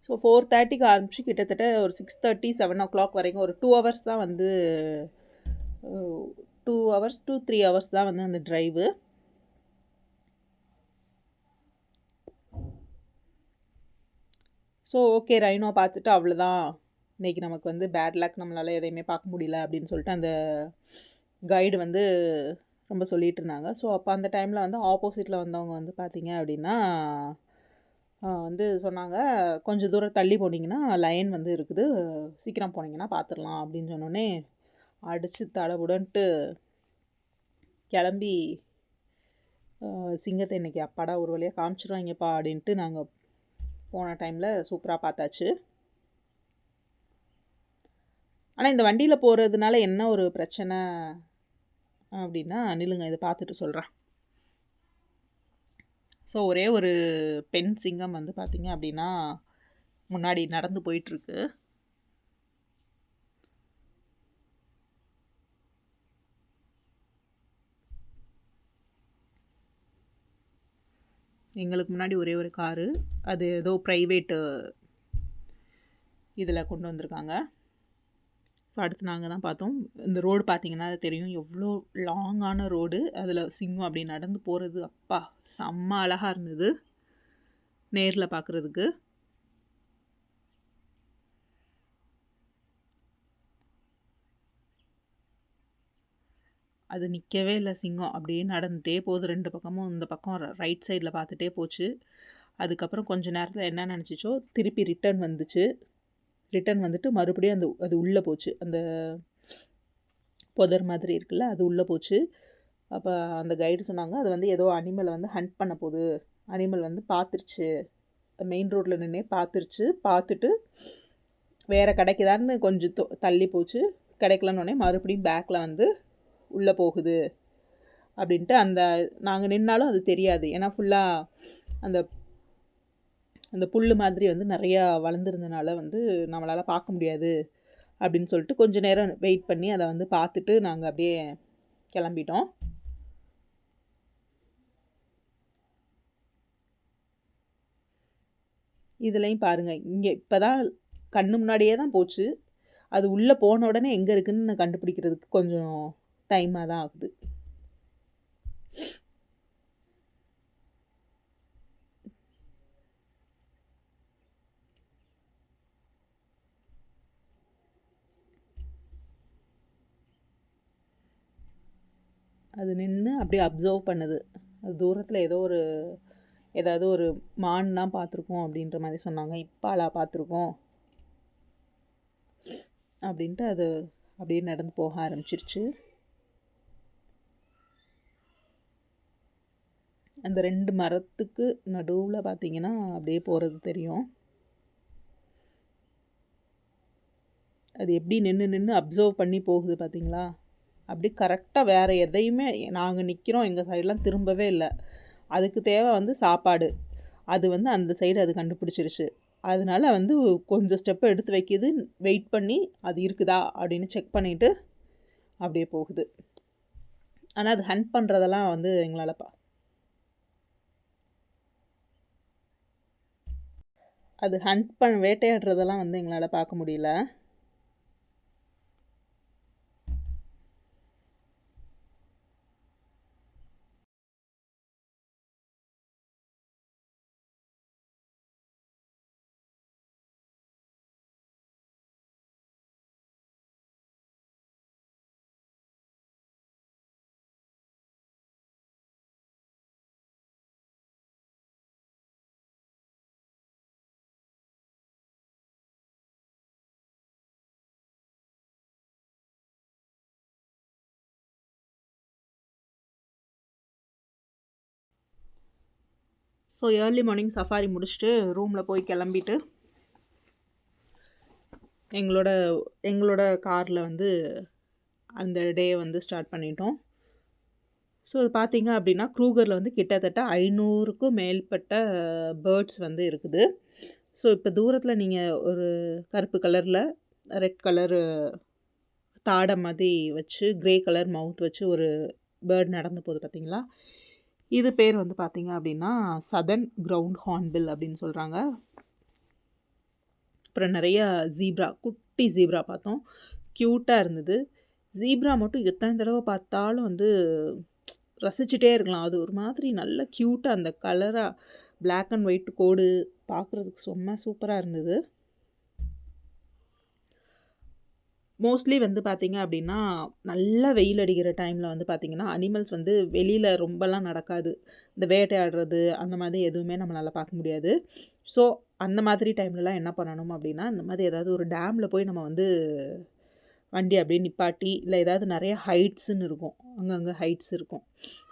ஸோ 4:30க்கு ஆரம்பிச்சு கிட்டத்தட்ட ஒரு 6:30 7 o'clock வரைக்கும் ஒரு 2 hours தான் வந்து 2 hours to 3 hours தான் வந்து அந்த ட்ரைவு. ஸோ ஓகே, ரைனோ பார்த்துட்டு அவ்வளோதான், இன்றைக்கி நமக்கு வந்து பேட் லக், நம்மளால் எதையுமே பார்க்க முடியல அப்படின்னு சொல்லிட்டு அந்த கைடு வந்து ரொம்ப சொல்லிகிட்டு இருந்தாங்க. ஸோ அப்போ அந்த டைமில் வந்து ஆப்போசிட்டில் வந்தவங்க வந்து பார்த்திங்க அப்படின்னா வந்து சொன்னாங்க, கொஞ்சம் தூரம் தள்ளி போனீங்கன்னா லைன் வந்து இருக்குது, சீக்கிரம் போனீங்கன்னா பார்த்துடலாம் அப்படின்னு சொன்னோடனே அடித்து தடபுடன்ட்டு கிளம்பி சிங்கத்தை இன்றைக்கி அப்பாடா ஒரு வழியாக காமிச்சிடுவாங்கப்பா அப்படின்ட்டு நாங்கள் போன டைமில் சூப்பராக பார்த்தாச்சு. ஆனால் இந்த வண்டியில் போகிறதுனால என்ன ஒரு பிரச்சனை அப்படின்னா, நில்லுங்க இதை பார்த்துட்டு சொல்கிறேன். ஸோ ஒரே ஒரு பெண் சிங்கம் வந்து பார்த்திங்க அப்படின்னா முன்னாடி நடந்து போயிட்டுருக்கு. எங்களுக்கு முன்னாடி ஒரே ஒரு காரு, அது ஏதோ ப்ரைவேட்டு இதில் கொண்டு வந்திருக்காங்க. ஸோ அடுத்து நாங்கள் தான் பார்த்தோம். இந்த ரோடு பார்த்திங்கன்னா தெரியும், எவ்வளோ லாங்கான ரோடு, அதில் சிங்கம் அப்படி நடந்து போகிறது அப்பா செம்ம அழகாக இருந்தது நேரில் பார்க்குறதுக்கு. அது நிற்கவே இல்லை சிங்கம். அப்படியே நடந்துகிட்டே போகுது 2 பக்கமும். இந்த பக்கம் ரைட் சைடில் பார்த்துட்டே போச்சு. அதுக்கப்புறம் கொஞ்ச நேரத்தில் என்ன நினச்சிச்சோ திருப்பி ரிட்டர்ன் வந்துச்சு. ரிட்டர்ன் வந்துட்டு மறுபடியும் அது உள்ளே போச்சு. அந்த புதர் மாதிரி இருக்குல்ல, அது உள்ளே போச்சு. அப்போ அந்த கைடு சொன்னாங்க, அது வந்து ஏதோ அனிமலை வந்து ஹண்ட் பண்ண போகுது. அனிமல் வந்து பார்த்துருச்சு, மெயின் ரோட்டில் நின்னே பார்த்துருச்சு. பார்த்துட்டு வேறு கிடைக்குதான்னு கொஞ்சம் தள்ளி போச்சு. கிடைக்கலன்னொடனே மறுபடியும் பேக்கில் வந்து உள்ளே போகுது அப்படின்ட்டு. நாங்கள் நின்னாலும் அது தெரியாது. ஏன்னா ஃபுல்லாக அந்த புல் மாதிரி வந்து நிறையா வளர்ந்துருந்தனால வந்து நம்மளால் பார்க்க முடியாது அப்படின்னு சொல்லிட்டு கொஞ்சம் நேரம் வெயிட் பண்ணி அதை வந்து பார்த்துட்டு நாங்கள் அப்படியே கிளம்பிட்டோம். இதுலேயும் பாருங்கள், இங்கே இப்போ தான் கண்ணு முன்னாடியே தான் போச்சு. அது உள்ளே போன உடனே எங்கே இருக்குதுன்னு கண்டுபிடிக்கிறதுக்கு கொஞ்சம் டைமாக தான் ஆகுது. அது நின்று அப்படியே அப்சர்வ் பண்ணுது. அது தூரத்தில் ஏதாவது ஒரு மான் தான் பார்த்துருக்கோம் அப்படின்ற மாதிரி சொன்னாங்க. இப்பாலா பார்த்துருக்கோம் அப்படின்ட்டு அது அப்படியே நடந்து போக ஆரம்பிச்சிருச்சு. அந்த 2 மரத்துக்கு நடுவில் பார்த்தீங்கன்னா அப்படியே போகிறது தெரியும். அது எப்படி நின்று அப்சர்வ் பண்ணி போகுது பார்த்தீங்களா? அப்படி கரெக்டாக வேறு எதையுமே நாங்கள் நிற்கிறோம் எங்கள் சைடெலாம் திரும்பவே இல்லை. அதுக்கு தேவை வந்து சாப்பாடு. அது வந்து அந்த சைடு அது கண்டுபிடிச்சிருச்சு. அதனால வந்து கொஞ்சம் ஸ்டெப்பை எடுத்து வைக்கிது. வெயிட் பண்ணி அது இருக்குதா அப்படின்னு செக் பண்ணிவிட்டு அப்படியே போகுது. ஆனால் அது ஹண்ட் பண்ணுறதெல்லாம் வந்து எங்களால் வேட்டையாடுறதெல்லாம் வந்து எங்களால் பார்க்க முடியல. ஸோ ஏர்லி மார்னிங் சஃபாரி முடிச்சுட்டு ரூமில் போய் கிளம்பிட்டு எங்களோட காரில் வந்து அந்த டே வந்து ஸ்டார்ட் பண்ணிட்டோம். ஸோ அது பார்த்தீங்க அப்படின்னா க்ரூகரில் வந்து கிட்டத்தட்ட 500க்கும் மேற்பட்ட பேர்ட்ஸ் வந்து இருக்குது. ஸோ இப்போ தூரத்தில் நீங்கள் ஒரு கருப்பு கலரில் ரெட் கலரு தாடை மாதிரி வச்சு கிரே கலர் மவுத் வச்சு ஒரு பேர்ட் நடந்து போகுது பார்த்தீங்களா? இது பேர் வந்து பார்த்தீங்க அப்படின்னா சதர்ன் கிரவுண்ட் ஹார்ன்பில் அப்படின்னு சொல்கிறாங்க. அப்புறம் நிறைய ஜீப்ரா, குட்டி ஜீப்ரா பார்த்தோம். க்யூட்டாக இருந்தது. ஜீப்ரா மட்டும் எத்தனை தடவை பார்த்தாலும் வந்து ரசிச்சுட்டே இருக்கலாம். அது ஒரு மாதிரி நல்ல க்யூட்டாக அந்த கலராக பிளாக் அண்ட் ஒயிட் கோடு பார்க்குறதுக்கு சூப்பராக இருந்தது. மோஸ்ட்லி வந்து பார்த்திங்க அப்படின்னா நல்லா வெயில் அடிக்கிற டைமில் வந்து பார்த்திங்கன்னா அனிமல்ஸ் வந்து வெளியில் ரொம்பலாம் நடக்காது. இந்த வேட்டையாடுறது அந்த மாதிரி எதுவுமே நம்மளால் பார்க்க முடியாது. ஸோ அந்த மாதிரி டைம்லலாம் என்ன பண்ணணும் அப்படின்னா, இந்த மாதிரி ஏதாவது ஒரு டேமில் போய் நம்ம வந்து வண்டி அப்படியே நிப்பாட்டி, இல்லை ஏதாவது நிறைய ஹைட்ஸுன்னு இருக்கும், அங்கங்கே ஹைட்ஸ் இருக்கும்,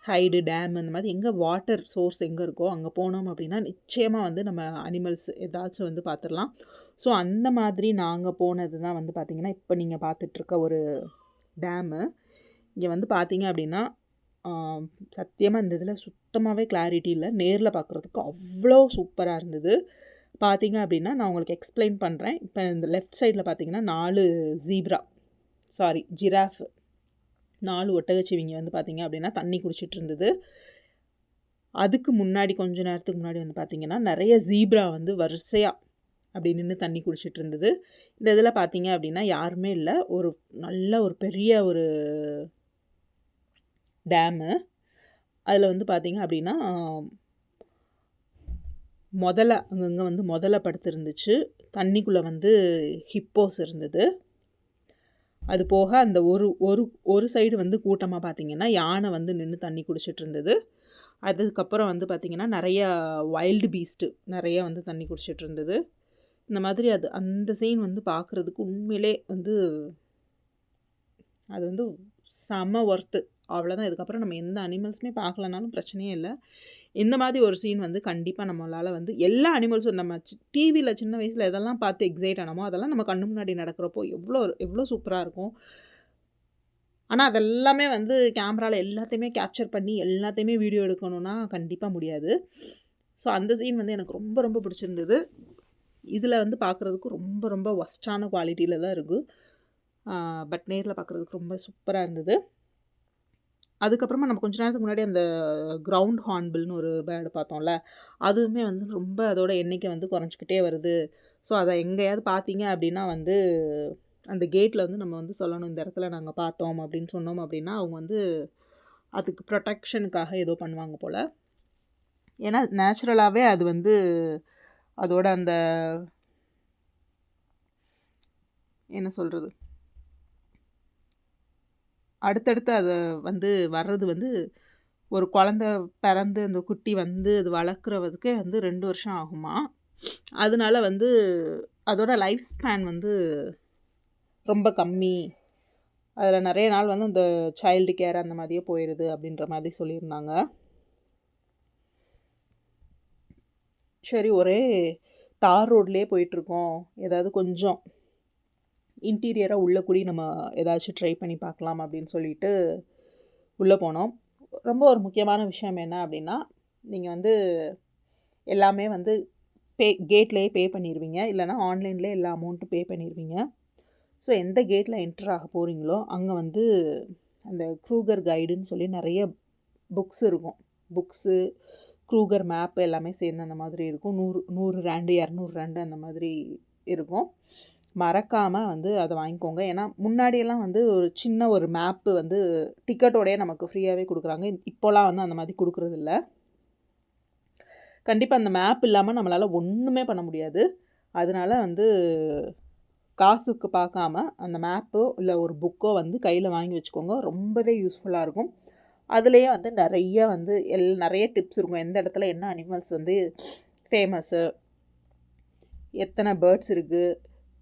ஹைடு டேம் அந்த மாதிரி எங்கே வாட்டர் சோர்ஸ் எங்கே இருக்கோ அங்கே போனோம் அப்படின்னா நிச்சயமாக வந்து நம்ம அனிமல்ஸ் ஏதாச்சும் வந்து பார்த்துடலாம். ஸோ அந்த மாதிரி நாங்கள் போனது தான் வந்து பார்த்திங்கன்னா இப்போ நீங்கள் பார்த்துட்ருக்க ஒரு டேமு. இங்கே வந்து பார்த்திங்க அப்படின்னா சத்தியமாக இந்த இதில் சுத்தமாகவே கிளாரிட்டி இல்லை. நேரில் பார்க்குறதுக்கு அவ்வளோ சூப்பராக இருந்தது. பார்த்திங்க அப்படின்னா நான் உங்களுக்கு எக்ஸ்பிளைன் பண்ணுறேன். இப்போ இந்த லெஃப்ட் சைடில் பார்த்திங்கன்னா 4 ஜிராஃப், 4 ஒட்டகச்சிவிங்கி வந்து பார்த்திங்க அப்படின்னா தண்ணி குடிச்சிட்டு இருந்தது. அதுக்கு முன்னாடி கொஞ்ச நேரத்துக்கு முன்னாடி வந்து பார்த்திங்கன்னா நிறைய ஜீப்ரா வந்து வரிசையாக அப்படி நின்று தண்ணி குடிச்சிட்டு இருந்தது. இந்த இதில் பார்த்திங்க அப்படின்னா யாருமே இல்லை. நல்ல ஒரு பெரிய ஒரு டேமு. அதில் வந்து பார்த்திங்க அப்படின்னா அங்கங்கே வந்து படுத்துருந்துச்சு. தண்ணிக்குள்ளே வந்து ஹிப்போஸ் இருந்தது. அது போக அந்த ஒரு ஒரு ஒரு சைடு வந்து கூட்டமாக பார்த்திங்கன்னா யானை வந்து நின்று தண்ணி குடிச்சிட்டு இருந்தது. அதுக்கப்புறம் வந்து பார்த்திங்கன்னா நிறைய வைல்டு பீஸ்ட்டு நிறைய வந்து தண்ணி குடிச்சிட்டு இருந்தது. இந்த மாதிரி அந்த சீன் வந்து பார்க்குறதுக்கு உண்மையிலே வந்து அது வந்து செம்ம ஒர்த்து. அவ்வளோதான். இதுக்கப்புறம் நம்ம எந்த அனிமல்ஸுமே பார்க்கலனாலும் பிரச்சனையே இல்லை. இந்த மாதிரி ஒரு சீன் வந்து கண்டிப்பாக நம்மளால் வந்து எல்லா அனிமல்ஸும் நம்ம டிவியில் சின்ன வயசில் எதெல்லாம் பார்த்து எக்ஸைட் ஆனோமோ அதெல்லாம் நம்ம கண்ணு முன்னாடி நடக்கிறப்போ எவ்வளோ சூப்பராக இருக்கும். ஆனால் அதெல்லாமே வந்து கேமராவில் எல்லாத்தையுமே கேப்சர் பண்ணி எல்லாத்தையுமே வீடியோ எடுக்கணும்னா கண்டிப்பாக முடியாது. ஸோ அந்த சீன் வந்து எனக்கு ரொம்ப ரொம்ப பிடிச்சிருந்தது. இதில் வந்து பார்க்குறதுக்கு ரொம்ப ரொம்ப ஒஸ்ட்டான குவாலிட்டியில் தான் இருக்குது. பட் நேரில் பார்க்குறதுக்கு ரொம்ப சூப்பராக இருந்தது. அதுக்கப்புறமா நம்ம கொஞ்ச நேரத்துக்கு முன்னாடி அந்த கிரவுண்ட் ஹார்ன்பில்னு ஒரு பேர்டு பார்த்தோம்ல, அதுவுமே வந்து ரொம்ப அதோட எண்ணிக்கை வந்து குறைஞ்சிக்கிட்டே வருது. ஸோ அதை எங்கேயாவது பார்த்தீங்க அப்படின்னா வந்து அந்த கேட்டில் வந்து நம்ம வந்து சொல்லணும், இந்த இடத்துல நாங்கள் பார்த்தோம் அப்படின்னு சொன்னோம் அப்படின்னா அவங்க வந்து அதுக்கு ப்ரொடெக்ஷனுக்காக ஏதோ பண்ணுவாங்க போல். ஏன்னா நேச்சுரலாகவே அது வந்து அதோட அந்த என்ன சொல்கிறது, அடுத்தடுத்து அதை வந்து வர்றது வந்து ஒரு குழந்த பிறந்து அந்த குட்டி வந்து அது வளர்க்குறதுக்கே வந்து 2 வருஷம் ஆகுமா. அதனால வந்து அதோட லைஃப் ஸ்பேன் வந்து ரொம்ப கம்மி. அதில் நிறைய நாள் வந்து அந்த சைல்டு கேர் அந்த மாதிரியே போயிடுது அப்படின்ற மாதிரி சொல்லியிருந்தாங்க. சரி, ஒரே தார் ரோட்லேயே போயிட்டுருக்கோம், ஏதாவது கொஞ்சம் இன்டீரியராக உள்ளே கூடி நம்ம ஏதாச்சும் ட்ரை பண்ணி பார்க்கலாம் அப்படின்னு சொல்லிட்டு உள்ளே போனோம். ரொம்ப ஒரு முக்கியமான விஷயம் என்ன அப்படின்னா, நீங்கள் வந்து எல்லாமே வந்து கேட்லேயே பே பண்ணிடுவீங்க, இல்லைனா ஆன்லைன்லேயே எல்லா அமௌண்ட்டும் பே பண்ணிடுவீங்க. ஸோ எந்த கேட்டில் என்டர் ஆக போகிறீங்களோ அங்கே வந்து அந்த க்ரூகர் கைடுன்னு சொல்லி நிறைய புக்ஸ் இருக்கும். புக்ஸு, க்ரூகர் மேப்பு எல்லாமே சேர்ந்து அந்த மாதிரி இருக்கும். 100 ரேண்டு 200 ரேண்டு அந்த மாதிரி இருக்கும். மறக்காமல் வந்து அதை வாங்கிக்கோங்க. ஏன்னா முன்னாடியெல்லாம் வந்து ஒரு சின்ன ஒரு மேப்பு வந்து டிக்கெட்டோடையே நமக்கு ஃப்ரீயாகவே கொடுக்குறாங்க. இப்போலாம் வந்து அந்த மாதிரி கொடுக்குறதில்ல. கண்டிப்பாக அந்த மேப் இல்லாமல் நம்மளால் ஒன்றுமே பண்ண முடியாது. அதனால வந்து காசுக்கு பார்க்காம அந்த மேப்போ இல்லை ஒரு புக்கோ வந்து கையில் வாங்கி வச்சுக்கோங்க. ரொம்பவே யூஸ்ஃபுல்லாக இருக்கும். அதுலேயே வந்து நிறைய டிப்ஸ் இருக்கும். எந்த இடத்துல என்ன அனிமல்ஸ் வந்து ஃபேமஸ்ஸு, எத்தனை பேர்ட்ஸ் இருக்குது,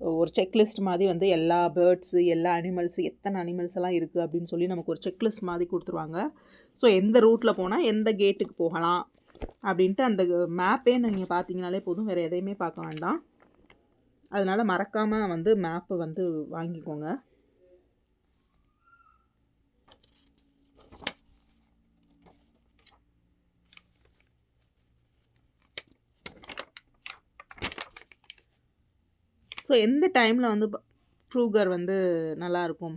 ஒரு செக்லிஸ்ட் மாதிரி வந்து எல்லா பேர்ட்ஸு, எல்லா அனிமல்ஸு, எத்தனை அனிமல்ஸ் எல்லாம் இருக்குது அப்படின்னு சொல்லி நமக்கு ஒரு செக்லிஸ்ட் மாதிரி கொடுத்துருவாங்க. ஸோ எந்த ரூட்டில் போனால் எந்த கேட்டுக்கு போகலாம் அப்படின்ட்டு அந்த மேப்பே நீங்கள் பார்த்தீங்கனாலே போதும், வேறு எதையுமே பார்க்க வேண்டாம். அதனால் மறக்காமல் வந்து மேப்பு வந்து வாங்கிக்கோங்க. ஸோ எந்த டைமில் வந்து க்ரூகர் வந்து நல்லாயிருக்கும்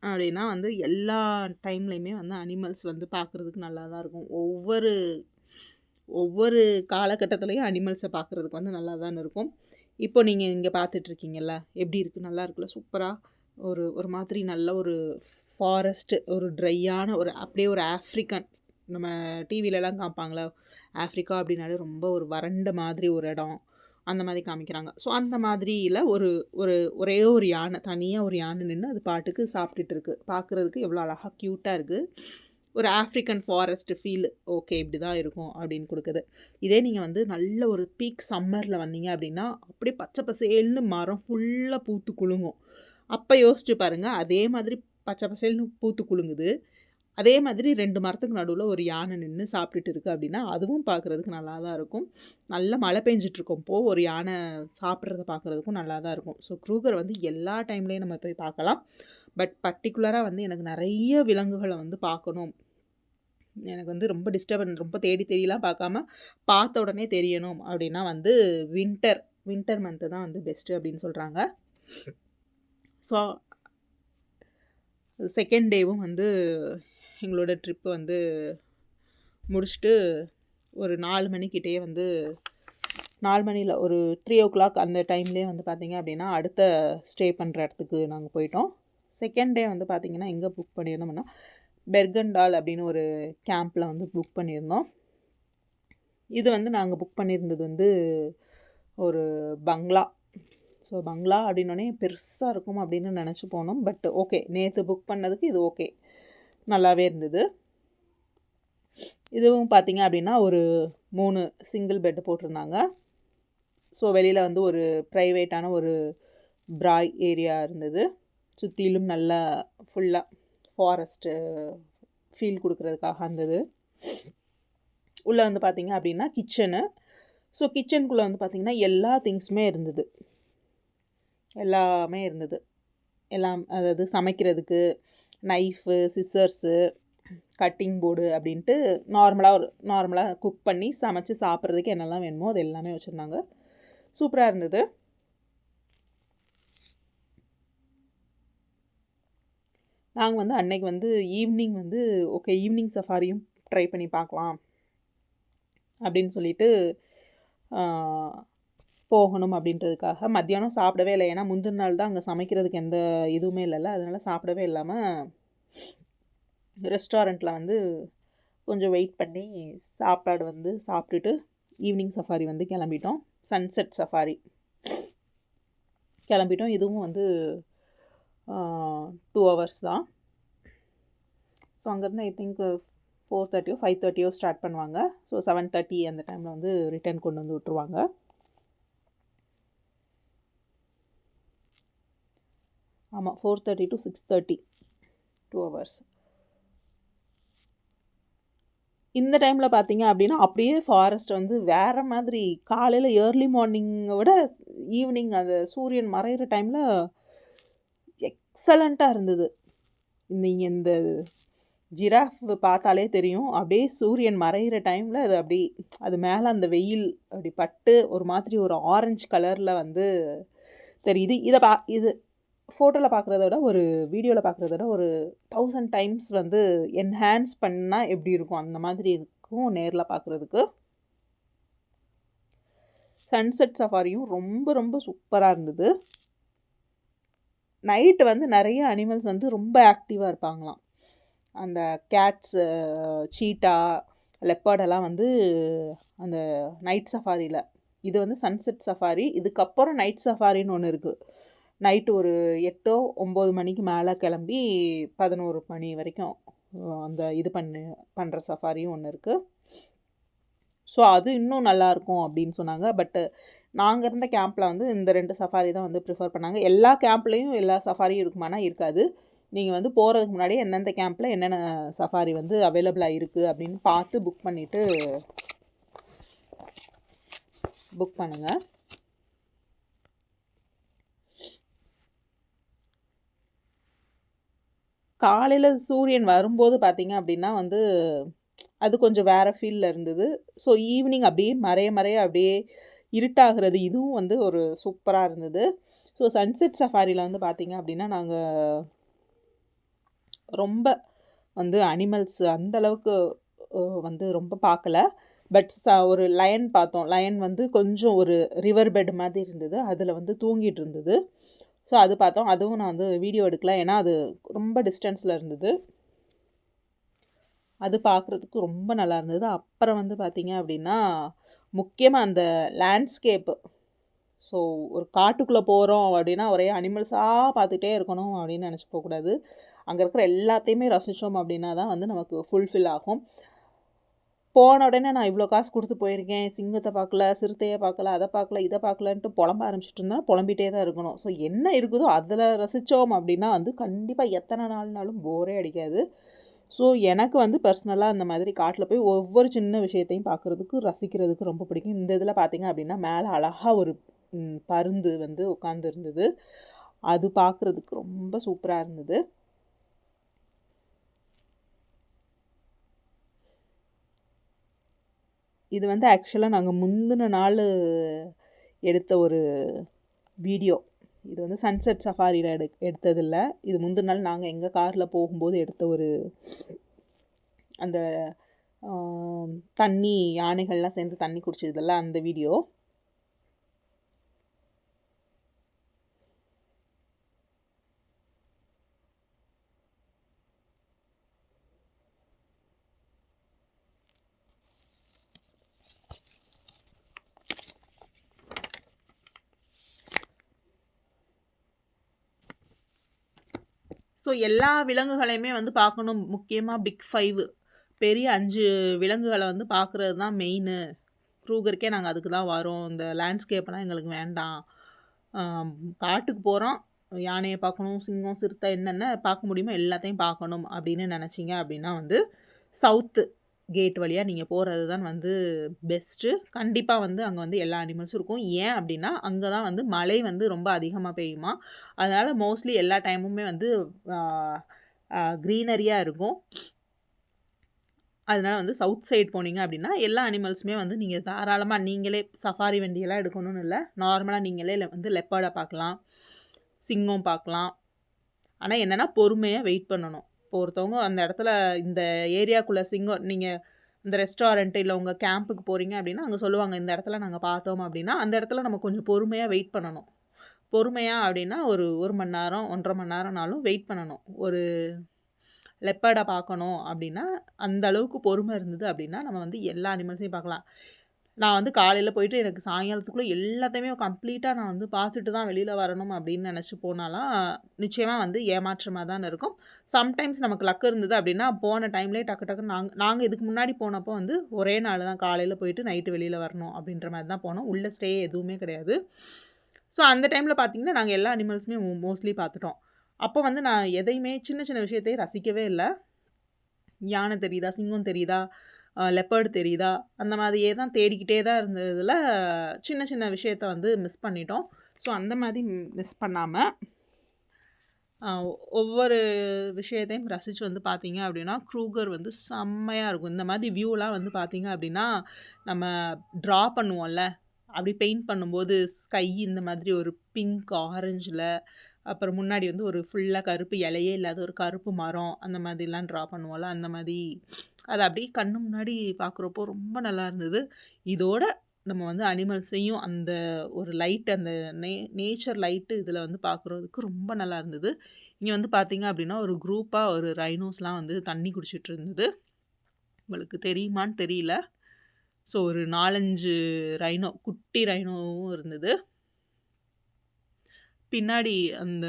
அப்படின்னா வந்து எல்லா டைம்லையுமே வந்து அனிமல்ஸ் வந்து பார்க்குறதுக்கு நல்லா தான் இருக்கும். ஒவ்வொரு காலகட்டத்துலேயும் அனிமல்ஸை பார்க்குறதுக்கு வந்து நல்லா தான் இருக்கும். இப்போ நீங்கள் இங்கே பார்த்துட்ருக்கீங்கல்ல, எப்படி இருக்குது, நல்லா இருக்குல்ல, சூப்பராக ஒரு மாதிரி நல்ல ஒரு ஃபாரஸ்ட்டு, ஒரு ட்ரையான அப்படியே ஒரு ஆஃப்ரிக்கன், நம்ம டிவிலலாம் காமிப்பாங்களே ஆஃப்ரிக்கா அப்படின்னாலே ரொம்ப ஒரு வறண்ட மாதிரி ஒரு இடம் அந்த மாதிரி காமிக்கிறாங்க. ஸோ அந்த மாதிரியில் ஒரே ஒரு யானை, தனியாக ஒரு யானை நின்று அது பாட்டுக்கு சாப்பிட்டுட்டு இருக்குது. பார்க்குறதுக்கு எவ்வளோ அழகாக க்யூட்டாக இருக்குது. ஒரு ஆஃப்ரிக்கன் ஃபாரஸ்ட் ஃபீல், ஓகே இப்படி தான் இருக்கும் அப்படின்னு கொடுக்குது. இதே நீங்கள் வந்து நல்ல ஒரு பீக் சம்மரில் வந்தீங்க அப்படின்னா அப்படியே பச்சை பசேல்னு மரம் ஃபுல்லாக பூத்து குலுங்கும். அப்போ யோசிச்சு பாருங்கள், அதே மாதிரி பச்சை பசேல்னு பூத்து குலுங்குது, அதே மாதிரி 2 மரத்துக்கு நடுவில் ஒரு யானை நின்று சாப்பிட்டுட்டு இருக்குது அப்படின்னா அதுவும் பார்க்குறதுக்கு நல்லா தான் இருக்கும். நல்லா மழை பெஞ்சிட்ருக்கப்போ ஒரு யானை சாப்பிட்றத பார்க்குறதுக்கும் நல்லா தான் இருக்கும். ஸோ க்ரூகர் வந்து எல்லா டைம்லேயும் நம்ம போய் பார்க்கலாம். பட் பர்டிகுலராக வந்து எனக்கு நிறைய விலங்குகளை வந்து பார்க்கணும், எனக்கு வந்து ரொம்ப ரொம்ப தேடிலாம் பார்க்காம பார்த்த உடனே தெரியணும் அப்படின்னா வந்து வின்டர் மந்த்து தான் வந்து பெஸ்ட்டு அப்படின்னு சொல்கிறாங்க. ஸோ செகண்ட் டேவும் வந்து எங்களோட ட்ரிப்பு வந்து முடிச்சுட்டு ஒரு 4 மணிக்கிட்டே வந்து 4 மணியில் ஒரு 3 o'clock அந்த டைம்லேயே வந்து பார்த்திங்க அப்படின்னா அடுத்த ஸ்டே பண்ணுற இடத்துக்கு நாங்கள் போயிட்டோம். செகண்ட் டே வந்து பார்த்திங்கன்னா எங்கே புக் பண்ணியிருந்தோம்னா பெர்கண்டால் அப்படின்னு ஒரு கேம்பில் வந்து புக் பண்ணியிருந்தோம். இது வந்து நாங்கள் புக் பண்ணியிருந்தது வந்து ஒரு பங்களா. ஸோ பங்களா அப்படின்னோடனே பெருசாக இருக்கும் அப்படின்னு நினச்சி போனோம். பட் ஓகே, நேற்று புக் பண்ணதுக்கு இது ஓகே, நல்லாவே இருந்தது. இதுவும் பார்த்தீங்க அப்படின்னா ஒரு 3 சிங்கிள் பெட்டு போட்டிருந்தாங்க. ஸோ வெளியில் வந்து ஒரு ப்ரைவேட்டான ஒரு பிராய் ஏரியா இருந்தது. சுற்றிலும் நல்லா ஃபுல்லாக ஃபாரஸ்ட்டு ஃபீல் கொடுக்குறதுக்காக இருந்தது. உள்ளே வந்து பார்த்திங்க அப்படின்னா கிச்சனு. ஸோ கிச்சனுக்குள்ளே வந்து பார்த்திங்கன்னா எல்லா திங்ஸுமே இருந்தது. எல்லாமே இருந்தது. எல்லாம், அதாவது சமைக்கிறதுக்கு நைஃபு, சிசர்ஸு, கட்டிங் போர்டு அப்படின்ட்டு நார்மலாக குக் பண்ணி சமைச்சு சாப்பிட்றதுக்கு என்னெல்லாம் வேணுமோ அது எல்லாமே வச்சுருந்தாங்க. சூப்பராக இருந்தது. நாங்கள் வந்து அன்னைக்கு வந்து ஈவினிங் வந்து ஓகே, ஈவினிங் சஃபாரியும் ட்ரை பண்ணி பார்க்கலாம் அப்படின்னு சொல்லிட்டு போகணும் அப்படின்றதுக்காக மத்தியானம் சாப்பிடவே இல்லை. ஏன்னா முந்தின நாள் தான் அங்கே சமைக்கிறதுக்கு எந்த இதுவுமே இல்லைல்ல, அதனால் சாப்பிடவே இல்லாமல் ரெஸ்டாரண்ட்டில் வந்து கொஞ்சம் வெயிட் பண்ணி சாப்பாடு வந்து சாப்பிட்டுட்டு ஈவினிங் சஃபாரி வந்து கிளம்பிட்டோம். சன்செட் சஃபாரி கிளம்பிட்டோம். இதுவும் வந்து 2 hours தான். ஸோ அங்கேருந்து ஐ திங்க் 4:30 5:30 ஸ்டார்ட் பண்ணுவாங்க. ஸோ 7:30 அந்த டைமில் வந்து ரிட்டர்ன் கொண்டு வந்து விட்ருவாங்க. ஆமாம், 4:30 to 6:30 2 hours. இந்த டைமில் பார்த்தீங்க அப்படின்னா அப்படியே ஃபாரஸ்ட் வந்து வேறு மாதிரி, காலையில் ஏர்லி மார்னிங்கை விட ஈவினிங் அந்த சூரியன் மறைகிற டைமில் எக்ஸலண்ட்டாக இருந்தது. நீங்கள் இந்த ஜிராஃப் பார்த்தாலே தெரியும், அப்படியே சூரியன் மறைகிற டைமில் அது அப்படி அது மேலே அந்த வெயில் அப்படி பட்டு ஒரு மாதிரி ஒரு ஆரஞ்சு கலரில் வந்து தெரியுது. இது ஃபோட்டோவில் பார்க்குறத விட ஒரு வீடியோவில் பார்க்குறத விட ஒரு 1000 times வந்து என்ஹான்ஸ் பண்ணால் எப்படி இருக்கும் அந்த மாதிரி இருக்கும் நேரில் பார்க்குறதுக்கு. சன்செட் சஃபாரியும் ரொம்ப ரொம்ப சூப்பராக இருந்தது. நைட்டு வந்து நிறைய அனிமல்ஸ் வந்து ரொம்ப ஆக்டிவாக இருப்பாங்களாம். அந்த கேட்ஸு, சீட்டா, லெப்பர்டெல்லாம் வந்து அந்த நைட் சஃபாரியில். இது வந்து சன்செட் சஃபாரி. இதுக்கப்புறம் நைட் சஃபாரின்னு ஒன்று இருக்குது. நைட்டு ஒரு 8-9 மணிக்கு மேலே கிளம்பி 11 மணி வரைக்கும் அந்த இது பண்ணுற சஃபாரியும் ஒன்று இருக்குது. ஸோ அது இன்னும் நல்லாயிருக்கும் அப்படின்னு சொன்னாங்க. பட்டு நாங்கள் இருந்த கேம்பில் வந்து இந்த 2 சஃபாரி தான் வந்து ப்ரிஃபர் பண்ணாங்க. எல்லா கேம்ப்லேயும் எல்லா சஃபாரியும் இருக்குமானா இருக்காது. நீங்கள் வந்து போகிறதுக்கு முன்னாடி எந்தெந்த கேம்பில் என்னென்ன சஃபாரி வந்து அவைலபிளாக இருக்குது அப்படின்னு பார்த்து புக் பண்ணுங்கள். காலையில் சூரியன் வரும்போது பார்த்தீங்க அப்படின்னா வந்து அது கொஞ்சம் வேறு ஃபீலில் இருந்தது. ஸோ ஈவினிங் அப்படியே மறைய அப்படியே இருட்டாகிறது, இதுவும் வந்து ஒரு சூப்பராக இருந்தது. ஸோ சன்செட் சஃபாரியில் வந்து பார்த்தீங்க அப்படின்னா நாங்கள் ரொம்ப வந்து அனிமல்ஸ் அந்தளவுக்கு வந்து ரொம்ப பார்க்கல. பட் ஒரு லயன் பார்த்தோம். லயன் வந்து கொஞ்சம் ஒரு ரிவர் பெட் மாதிரி இருந்தது, அதில் வந்து தூங்கிட்டு இருந்தது. ஸோ அது பார்த்தோம். அதுவும் நான் வந்து வீடியோ எடுக்கல, ஏன்னா அது ரொம்ப டிஸ்டன்ஸில் இருந்தது. அது பார்க்குறதுக்கு ரொம்ப நல்லா இருந்தது. அப்புறம் வந்து பார்த்திங்க அப்படின்னா முக்கியமாக அந்த லேண்ட்ஸ்கேப்பு. ஸோ ஒரு காட்டுக்குள்ளே போகிறோம் அப்படின்னா ஒரே அனிமல்ஸாக பார்த்துட்டே இருக்கணும் அப்படின்னு நினச்சி போகக்கூடாது. அங்கே இருக்கிற எல்லாத்தையுமே ரசித்தோம் அப்படின்னா தான் வந்து நமக்கு ஃபுல்ஃபில் ஆகும். போன உடனே நான் இவ்வளோ காசு கொடுத்து போயிருக்கேன், சிங்கத்தை பார்க்கல, சிறுத்தையை பார்க்கல, அதை பார்க்கல, இதை பார்க்கலன்ட்டு புலம்ப ஆரம்பிச்சிட்டு இருந்தால் புலம்பிகிட்டே தான் இருக்கணும். ஸோ என்ன இருக்குதோ அதில் ரசித்தோம் அப்படின்னா வந்து கண்டிப்பாக எத்தனை நாள்னாலும் போரே அடிக்காது. ஸோ எனக்கு வந்து பர்சனலாக அந்த மாதிரி காட்டில் போய் ஒவ்வொரு சின்ன விஷயத்தையும் பார்க்குறதுக்கு ரசிக்கிறதுக்கு ரொம்ப பிடிக்கும். இந்த இதில் பார்த்திங்க அப்படின்னா மேலே அழகாக ஒரு பருந்து வந்து உட்காந்து இருந்தது. அது பார்க்குறதுக்கு ரொம்ப சூப்பராக இருந்தது. இது வந்து ஆக்சுவலாக நாங்கள் முந்தின நாள் எடுத்த ஒரு வீடியோ. இது வந்து சன்செட் சஃபாரியில் எடுத்ததில்லை. இது முந்தின நாள் நாங்கள் எங்கள் காரில் போகும்போது எடுத்த ஒரு அந்த தண்ணி, யானைகள்லாம் சேர்ந்து தண்ணி குடிச்சதில்ல, அந்த வீடியோ. ஸோ எல்லா விலங்குகளையுமே வந்து பார்க்கணும். முக்கியமாக பிக் 5 பெரிய 5 விலங்குகளை வந்து பார்க்குறது தான் மெயினு. க்ரூகருக்கே நாங்கள் அதுக்கு தான் வரோம். இந்த லேண்ட்ஸ்கேப்லாம் எங்களுக்கு வேண்டாம். காட்டுக்கு போகிறோம், யானையை பார்க்கணும், சிங்கம், சிறுத்தை என்னென்ன பார்க்க முடியுமோ எல்லாத்தையும் பார்க்கணும் அப்படின்னு நினச்சிங்க அப்படின்னா வந்து சவுத்து கேட் வழியாக நீங்கள் போகிறது தான் வந்து பெஸ்ட்டு. கண்டிப்பாக வந்து அங்கே வந்து எல்லா அனிமல்ஸும் இருக்கும். ஏன் அப்படின்னா அங்கே தான் வந்து மழை வந்து ரொம்ப அதிகமாக பெய்யுமா. அதனால் மோஸ்ட்லி எல்லா டைமுமே வந்து க்ரீனரியாக இருக்கும். அதனால் வந்து சவுத் சைடு போனீங்க அப்படின்னா எல்லா அனிமல்ஸுமே வந்து நீங்கள் தாராளமாக நீங்களே சஃபாரி வண்டியெல்லாம் எடுக்கணும்னு இல்லை, நார்மலாக நீங்களே வந்து லெப்பர்டை பார்க்கலாம், சிங்கம் பார்க்கலாம். ஆனால் என்னென்னா பொறுமையாக வெயிட் பண்ணணும். இப்போ ஒருத்தவங்க அந்த இடத்துல இந்த ஏரியாக்குள்ளே சிங்கம், நீங்கள் இந்த ரெஸ்டாரண்ட்டு இல்லை உங்கள் கேம்புக்கு போகிறீங்க அப்படின்னா அங்கே சொல்லுவாங்க இந்த இடத்துல நாங்கள் பார்த்தோம் அப்படின்னா அந்த இடத்துல நம்ம கொஞ்சம் பொறுமையாக வெயிட் பண்ணணும். பொறுமையாக அப்படின்னா ஒரு மணி நேரம் 1.5 மணி நேரம்னாலும் வெயிட் பண்ணணும். ஒரு லெப்பர்டை பார்க்கணும் அப்படின்னா அந்த அளவுக்கு பொறுமை இருந்தது அப்படின்னா நம்ம வந்து எல்லா அனிமல்ஸையும் பார்க்கலாம். நான் வந்து காலையில் போயிட்டு எனக்கு சாயங்காலத்துக்குள்ளே எல்லாத்தையுமே கம்ப்ளீட்டாக நான் வந்து பார்த்துட்டு தான் வெளியில் வரணும் அப்படின்னு நினச்சி போனாலாம் நிச்சயமாக வந்து ஏமாற்றமாக தான் இருக்கும். சம்டைம்ஸ் நமக்கு லக் இருந்தது அப்படின்னா போன டைம்லேயே டக்கு டக்குன்னு நாங்கள் இதுக்கு முன்னாடி போனப்போ வந்து ஒரே நாள் தான் காலையில் போயிட்டு நைட்டு வெளியில் வரணும் அப்படின்ற மாதிரி தான் போனோம். உள்ளே ஸ்டே எதுவுமே கிடையாது. ஸோ அந்த டைமில் பார்த்திங்கன்னா நாங்கள் எல்லா அனிமல்ஸுமே மோஸ்ட்லி பார்த்துட்டோம். அப்போ வந்து நான் எதையுமே சின்ன சின்ன விஷயத்தையும் ரசிக்கவே இல்லை. யானை தெரியுதா, சிங்கம் தெரியுதா, லெப்பர்டு தெரியுதா, அந்த மாதிரியே தான் தேடிக்கிட்டே தான் இருந்ததில் சின்ன சின்ன விஷயத்த வந்து மிஸ் பண்ணிட்டோம். ஸோ அந்த மாதிரி மிஸ் பண்ணாமல் ஒவ்வொரு விஷயத்தையும் ரசித்து வந்து பார்த்தீங்க அப்படின்னா க்ரூகர் வந்து செம்மையாக இருக்கும். இந்த மாதிரி வியூலாம் வந்து பார்த்தீங்க அப்படின்னா நம்ம ட்ரா பண்ணுவோம்ல, அப்படி பெயிண்ட் பண்ணும்போது ஸ்கை இந்த மாதிரி ஒரு பிங்க் ஆரஞ்சில், அப்புறம் முன்னாடி வந்து ஒரு ஃபுல்லாக கருப்பு இலையே இல்லாத ஒரு கருப்பு மரம், அந்த மாதிரிலாம் ட்ரா பண்ணுவோம்ல, அந்த மாதிரி அது அப்படியே கண்ணு முன்னாடி பார்க்குறப்போ ரொம்ப நல்லா இருந்தது. இதோட நம்ம வந்து அனிமல்ஸையும் அந்த ஒரு லைட், அந்த நேச்சர் லைட்டு இதில் வந்து பார்க்குறதுக்கு ரொம்ப நல்லா இருந்தது. இங்கே வந்து பார்த்தீங்க அப்படின்னா ஒரு குரூப்பாக ஒரு ரைனோஸ்லாம் வந்து தண்ணி குடிச்சிட்டு இருந்தது. உங்களுக்கு தெரியுமான்னு தெரியல. ஸோ ஒரு 4-5 ரைனோ, குட்டி ரைனோவும் இருந்தது. பின்னாடி அந்த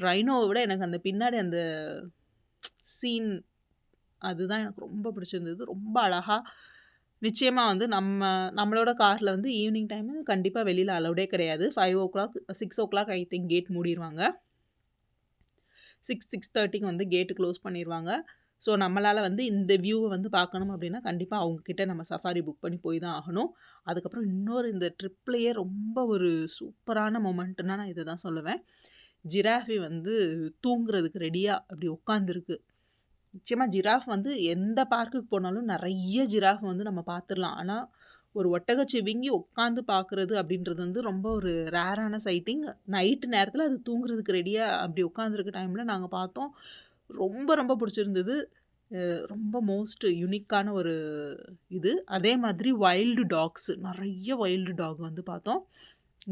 ரைனோவை விட எனக்கு அந்த பின்னாடி அந்த சீன் அதுதான் எனக்கு ரொம்ப பிடிச்சிருந்தது. ரொம்ப அழகாக. நிச்சயமாக வந்து நம்மளோட காரில் வந்து ஈவினிங் டைமு கண்டிப்பாக வெளியில் அலௌடே கிடையாது. 5 o'clock 6 o'clock I think gate மூடிடுவாங்க. 6:30க்கு வந்து கேட்டு க்ளோஸ் பண்ணிடுவாங்க. ஸோ நம்மளால் வந்து இந்த வியூவை வந்து பார்க்கணும் அப்படின்னா கண்டிப்பாக அவங்கக்கிட்ட நம்ம சஃபாரி புக் பண்ணி போய் தான் ஆகணும். அதுக்கப்புறம் இன்னொரு இந்த ட்ரிப்லேயே ரொம்ப ஒரு சூப்பரான மொமெண்ட்டுன்னா நான் இதை தான் சொல்லுவேன். ஜிராஃபி வந்து தூங்குறதுக்கு ரெடியாக அப்படி உட்காந்துருக்கு. நிச்சயமாக ஜிராஃப் வந்து எந்த பார்க்குக்கு போனாலும் நிறைய ஜிராஃப் வந்து நம்ம பார்த்துடலாம். ஆனால் ஒரு ஒட்டகச்சிவிங்கி உட்காந்து பார்க்குறது அப்படின்றது வந்து ரொம்ப ஒரு ரேரான சைட்டிங். நைட்டு நேரத்தில் அது தூங்குறதுக்கு ரெடியாக அப்படி உட்காந்துருக்க டைமில் நாங்கள் பார்த்தோம். ரொம்ப ரொம்ப பிடிச்சிருந்தது. ரொம்ப மோஸ்ட் யுனிக்கான ஒரு இது. அதே மாதிரி வைல்டு டாக்ஸ், நிறைய வைல்டு டாக் வந்து பார்த்தோம்.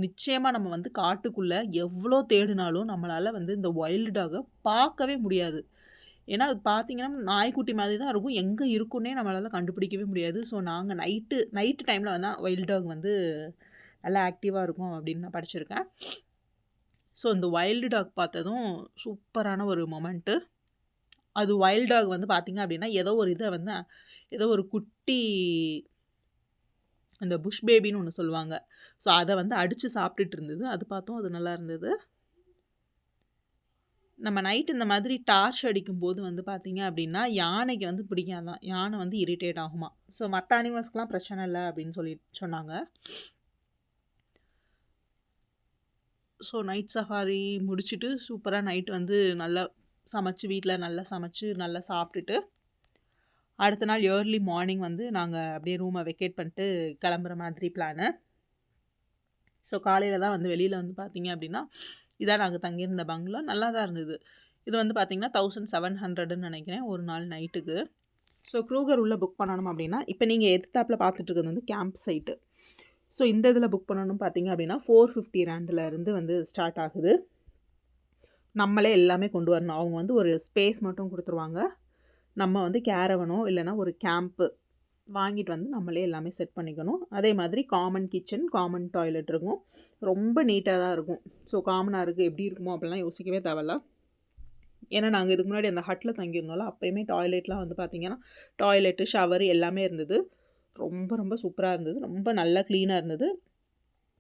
நிச்சயமாக நம்ம வந்து காட்டுக்குள்ளே எவ்வளோ தேடினாலும் நம்மளால் வந்து இந்த வைல்டு டாகை பார்க்கவே முடியாது. ஏன்னா அது பார்த்தீங்கன்னா நாய்க்குட்டி மாதிரி தான் இருக்கும். எங்கே இருக்குன்னே நம்மளால் கண்டுபிடிக்கவே முடியாது. ஸோ நாங்கள் நைட்டு டைமில் வந்து வைல்டு டாக் வந்து நல்லா ஆக்டிவாக இருக்கும் அப்படின்னு நான் படிச்சிருக்கேன். ஸோ இந்த வைல்டு டாக் பார்த்ததும் சூப்பரான ஒரு மொமெண்ட்டு. அது வைல்ட் டாக் வந்து பார்த்தீங்க அப்படின்னா ஏதோ ஒரு குட்டி அந்த புஷ் பேபின்னு ஒன்று சொல்லுவாங்க. ஸோ அதை வந்து அடித்து சாப்பிட்டுட்டு இருந்தது. அது பார்த்தோம், அது நல்லா இருந்தது. நம்ம நைட் இந்த மாதிரி டார்ச் அடிக்கும்போது வந்து பார்த்தீங்க அப்படின்னா யானைக்கு வந்து பிடிக்காதான். யானை வந்து இரிட்டேட் ஆகுமா. ஸோ மற்ற அனிமல்ஸ்க்கெலாம் பிரச்சனை இல்லை அப்படின்னு சொன்னாங்க. ஸோ நைட் சஃபாரி முடிச்சுட்டு சூப்பராக நைட் வந்து நல்லா சமைச்சு, வீட்டில் நல்லா சமைச்சு நல்லா சாப்பிட்டுட்டு அடுத்த நாள் ஏர்லி மார்னிங் வந்து நாங்கள் அப்படியே ரூமை வெக்கேட் பண்ணிட்டு கிளம்புற மாதிரி பிளானு. ஸோ காலையில் தான் வந்து வெளியில் வந்து பார்த்தீங்க அப்படின்னா இதான் நாங்கள் தங்கியிருந்த பங்களா. நல்லா தான் இருந்தது. இது வந்து பார்த்திங்கன்னா 1700ன்னு நினைக்கிறேன் ஒரு நாள் நைட்டுக்கு. ஸோ க்ரூகர் உள்ளே புக் பண்ணணும் அப்படின்னா இப்போ நீங்கள் எதிர்த்தாப்பில் பார்த்துட்டு இருக்கிறது வந்து கேம்ப் சைட்டு. ஸோ இந்த இதில் புக் பண்ணணும் பார்த்தீங்க அப்படின்னா 450 ரேண்டில் இருந்து வந்து ஸ்டார்ட் ஆகுது. நம்மளே எல்லாமே கொண்டு வரணும். அவங்க வந்து ஒரு ஸ்பேஸ் மட்டும் கொடுத்துருவாங்க. நம்ம வந்து கேரவனோ இல்லைனா ஒரு கேம்ப்பு வாங்கிட்டு வந்து நம்மளே எல்லாமே செட் பண்ணிக்கணும். அதே மாதிரி காமன் கிச்சன், காமன் டாய்லெட் இருக்கும். ரொம்ப நீட்டாக தான் இருக்கும். ஸோ காமனாக இருக்குது எப்படி இருக்குமோ அப்படிலாம் யோசிக்கவே தேவையில்ல. ஏன்னா நாங்கள் இதுக்கு முன்னாடி அந்த ஹட்டில் தங்கியிருந்தோம்ல, அப்போயுமே டாய்லெட்லாம் வந்து பார்த்திங்கன்னா டாய்லெட்டு, ஷவர் எல்லாமே இருந்தது. ரொம்ப ரொம்ப சூப்பராக இருந்தது. ரொம்ப நல்லா க்ளீனாக இருந்தது.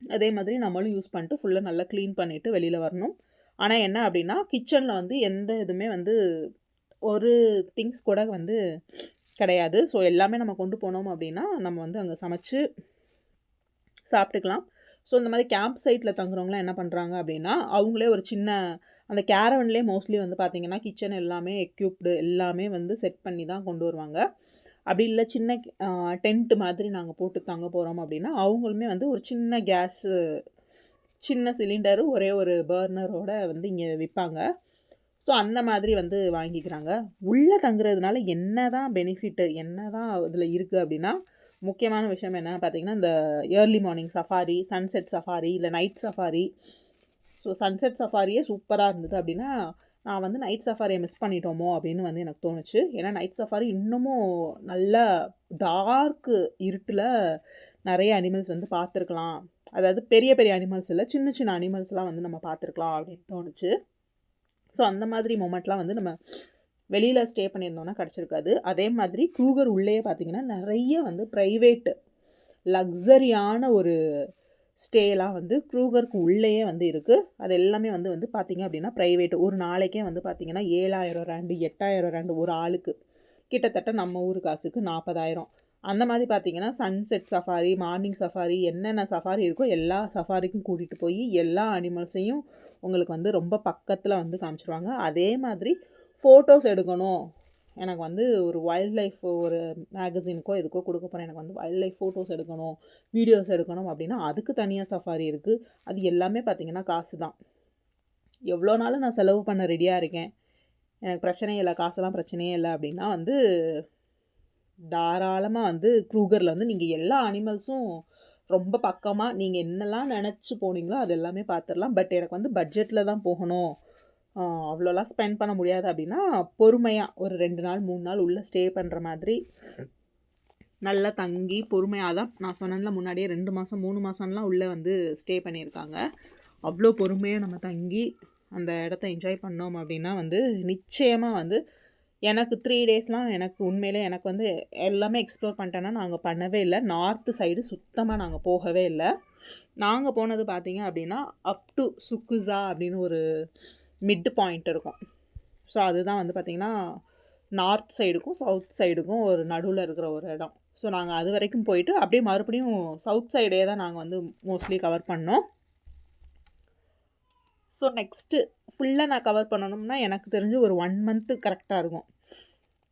அதே மாதிரி நம்மளும் யூஸ் பண்ணிட்டு ஃபுல்லாக நல்லா க்ளீன் பண்ணிவிட்டு வெளியில் வரணும். ஆனால் என்ன அப்படின்னா, கிச்சனில் வந்து எந்த இதுவுமே வந்து ஒரு திங்ஸ் கூட வந்து கிடையாது. ஸோ எல்லாமே நம்ம கொண்டு போனோம் அப்படின்னா நம்ம வந்து அங்கே சமைச்சு சாப்பிட்டுக்கலாம். ஸோ இந்த மாதிரி கேம்ப் சைட்டில் தங்குறவங்களாம் என்ன பண்ணுறாங்க அப்படின்னா, அவங்களே ஒரு சின்ன அந்த கேரவன்லேயே மோஸ்ட்லி வந்து பார்த்திங்கன்னா கிச்சன் எல்லாமே எக்யூப்டு எல்லாமே வந்து செட் பண்ணி தான் கொண்டு வருவாங்க. அப்படி இல்லை சின்ன டென்ட் மாதிரி நாங்கள் போட்டு தங்க போகிறோம் அப்படின்னா அவங்களுமே வந்து ஒரு சின்ன கேஸு, சின்ன சிலிண்டரு, ஒரே ஒரு பர்னரோட வந்து இங்கே விற்பாங்க. ஸோ அந்த மாதிரி வந்து வாங்கிக்கிறாங்க. உள்ளே தங்குறதுனால என்ன தான் பெனிஃபிட்டு, என்ன தான் இதில் இருக்குது அப்படின்னா, முக்கியமான விஷயம் என்னென்னு பார்த்தீங்கன்னா, இந்த early morning safari, sunset safari, இல்லை நைட் சஃபாரி. ஸோ சன்செட் சஃபாரியே சூப்பராக இருந்தது அப்படின்னா, நான் வந்து நைட் சஃபாரியை மிஸ் பண்ணிட்டோமோ அப்படின்னு வந்து எனக்கு தோணுச்சு. ஏன்னா நைட் சஃபாரி இன்னமும் நல்லா டார்க்கு இருட்டில் நிறைய அனிமல்ஸ் வந்து பார்த்துருக்கலாம். அதாவது பெரிய பெரிய அனிமல்ஸ் இல்லை, சின்ன சின்ன அனிமல்ஸ்லாம் வந்து நம்ம பார்த்துருக்கலாம் அப்படின்னு தோணுச்சு. ஸோ அந்த மாதிரி மொமெண்ட்லாம் வந்து நம்ம வெளியில் ஸ்டே பண்ணியிருந்தோம்னா கிடச்சிருக்காது. அதே மாதிரி க்ரூகர் உள்ளேயே பார்த்திங்கன்னா நிறைய வந்து ப்ரைவேட்டு லக்ஸரியான ஒரு ஸ்டேலாம் வந்து க்ரூகருக்கு உள்ளேயே வந்து இருக்குது. அது எல்லாமே வந்து பார்த்திங்க அப்படின்னா ப்ரைவேட்டு. ஒரு நாளைக்கே வந்து பார்த்திங்கன்னா 7,000 ரேண்டு, 8,000 ரேண்டு ஒரு ஆளுக்கு. கிட்டத்தட்ட நம்ம ஊர் காசுக்கு 40,000. அந்த மாதிரி பார்த்திங்கன்னா சன்செட் சஃபாரி, மார்னிங் சஃபாரி, என்னென்ன சஃபாரி இருக்கோ எல்லா சஃபாரிக்கும் கூட்டிகிட்டு போய் எல்லா அனிமல்ஸையும் உங்களுக்கு வந்து ரொம்ப பக்கத்தில் வந்து காமிச்சிருவாங்க. அதே மாதிரி ஃபோட்டோஸ் எடுக்கணும், எனக்கு வந்து ஒரு வைல்ட் லைஃப் ஒரு மேகசினுக்கோ எதுக்கோ கொடுக்க போகிறேன், எனக்கு வந்து வைல்ட் லைஃப் ஃபோட்டோஸ் எடுக்கணும், வீடியோஸ் எடுக்கணும் அப்படின்னா அதுக்கு தனியாக சஃபாரி இருக்குது. அது எல்லாமே பார்த்திங்கன்னா காசு தான். எவ்வளோ நாளும் நான் செலவு பண்ண ரெடியாக இருக்கேன், எனக்கு பிரச்சனையே இல்லை, காசெல்லாம் பிரச்சனையே இல்லை அப்படின்னா வந்து தாராளமாக வந்து க்ரூகரில் வந்து நீங்கள் எல்லா அனிமல்ஸும் ரொம்ப பக்கமாக நீங்கள் என்னெல்லாம் நினச்சி போனீங்களோ அது எல்லாமே பார்த்துடலாம். பட் எனக்கு வந்து பட்ஜெட்டில் தான் போகணும், அவ்வளோலாம் ஸ்பெண்ட் பண்ண முடியாது அப்படின்னா பொறுமையாக ஒரு 2 நாள் 3 நாள் உள்ளே ஸ்டே பண்ணுற மாதிரி நல்லா தங்கி பொறுமையாக தான் நான் சொன்னேன்ல முன்னாடியே 2 மாதம் 3 மாதம்லாம் உள்ளே வந்து ஸ்டே பண்ணியிருக்காங்க. அவ்வளோ பொறுமையாக நம்ம தங்கி அந்த இடத்த என்ஜாய் பண்ணோம் அப்படின்னா வந்து நிச்சயமாக வந்து எனக்கு 3 டேஸ்லாம் எனக்கு உண்மையிலே எனக்கு வந்து எல்லாமே எக்ஸ்ப்ளோர் பண்ணிட்டேன்னா நாங்கள் பண்ணவே இல்லை. நார்த்து சைடு சுத்தமாக நாங்கள் போகவே இல்லை. நாங்கள் போனது பார்த்திங்க அப்படின்னா அப் டு சுக்குசா அப்படின்னு ஒரு மிட் பாயிண்ட் இருக்கும். ஸோ அதுதான் வந்து பார்த்திங்கன்னா நார்த் சைடுக்கும் சவுத் சைடுக்கும் ஒரு நடுவில் இருக்கிற ஒரு இடம். ஸோ நாங்கள் அது வரைக்கும் போயிட்டு அப்படியே மறுபடியும் சவுத் சைடே தான் நாங்கள் வந்து மோஸ்ட்லி கவர் பண்ணோம். ஸோ நெக்ஸ்ட்டு ஃபுல்லாக நான் கவர் பண்ணணும்னா எனக்கு தெரிஞ்சு ஒரு 1 மந்த்து கரெக்டாக இருக்கும்.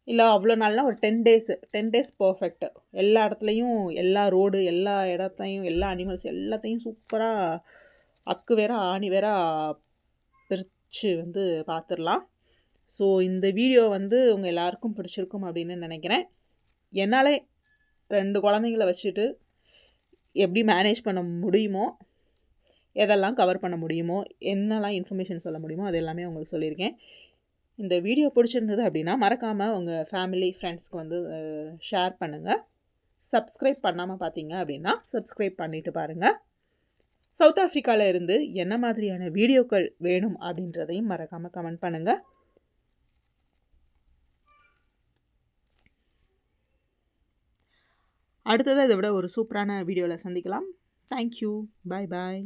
இல்லை அவ்வளோ நாள்னால் ஒரு 10 டேஸ் பர்ஃபெக்ட்டு. எல்லா இடத்துலையும் எல்லா ரோடு, எல்லா இடத்தையும், எல்லா அனிமல்ஸ் எல்லாத்தையும் சூப்பராக அக்கு வேற ஆணி வேற பிரித்து வந்து பார்த்துடலாம். ஸோ இந்த வீடியோ வந்து உங்கள் எல்லாருக்கும் பிடிச்சிருக்கும் அப்படின்னு நினைக்கிறேன். என்னால் 2 குழந்தைங்கள வச்சுட்டு எப்படி மேனேஜ் பண்ண முடியுமோ, எதெல்லாம் கவர் பண்ண முடியுமோ, என்னெல்லாம் இன்ஃபர்மேஷன் சொல்ல முடியுமோ அது எல்லாமே உங்களுக்கு சொல்லியிருக்கேன். இந்த வீடியோ பிடிச்சிருந்தது அப்படின்னா மறக்காமல் உங்கள் ஃபேமிலி ஃப்ரெண்ட்ஸ்க்கு வந்து ஷேர் பண்ணுங்கள். சப்ஸ்கிரைப் பண்ணாமல் பார்த்தீங்க அப்படின்னா சப்ஸ்கிரைப் பண்ணிவிட்டு பாருங்கள். சவுத் ஆஃப்ரிக்காவில் இருந்து என்ன மாதிரியான வீடியோக்கள் வேணும் அப்படின்றதையும் மறக்காமல் கமெண்ட் பண்ணுங்கள். அடுத்ததாக இதை விட ஒரு சூப்பரான வீடியோவில் சந்திக்கலாம். தேங்க்யூ. பாய் பாய்.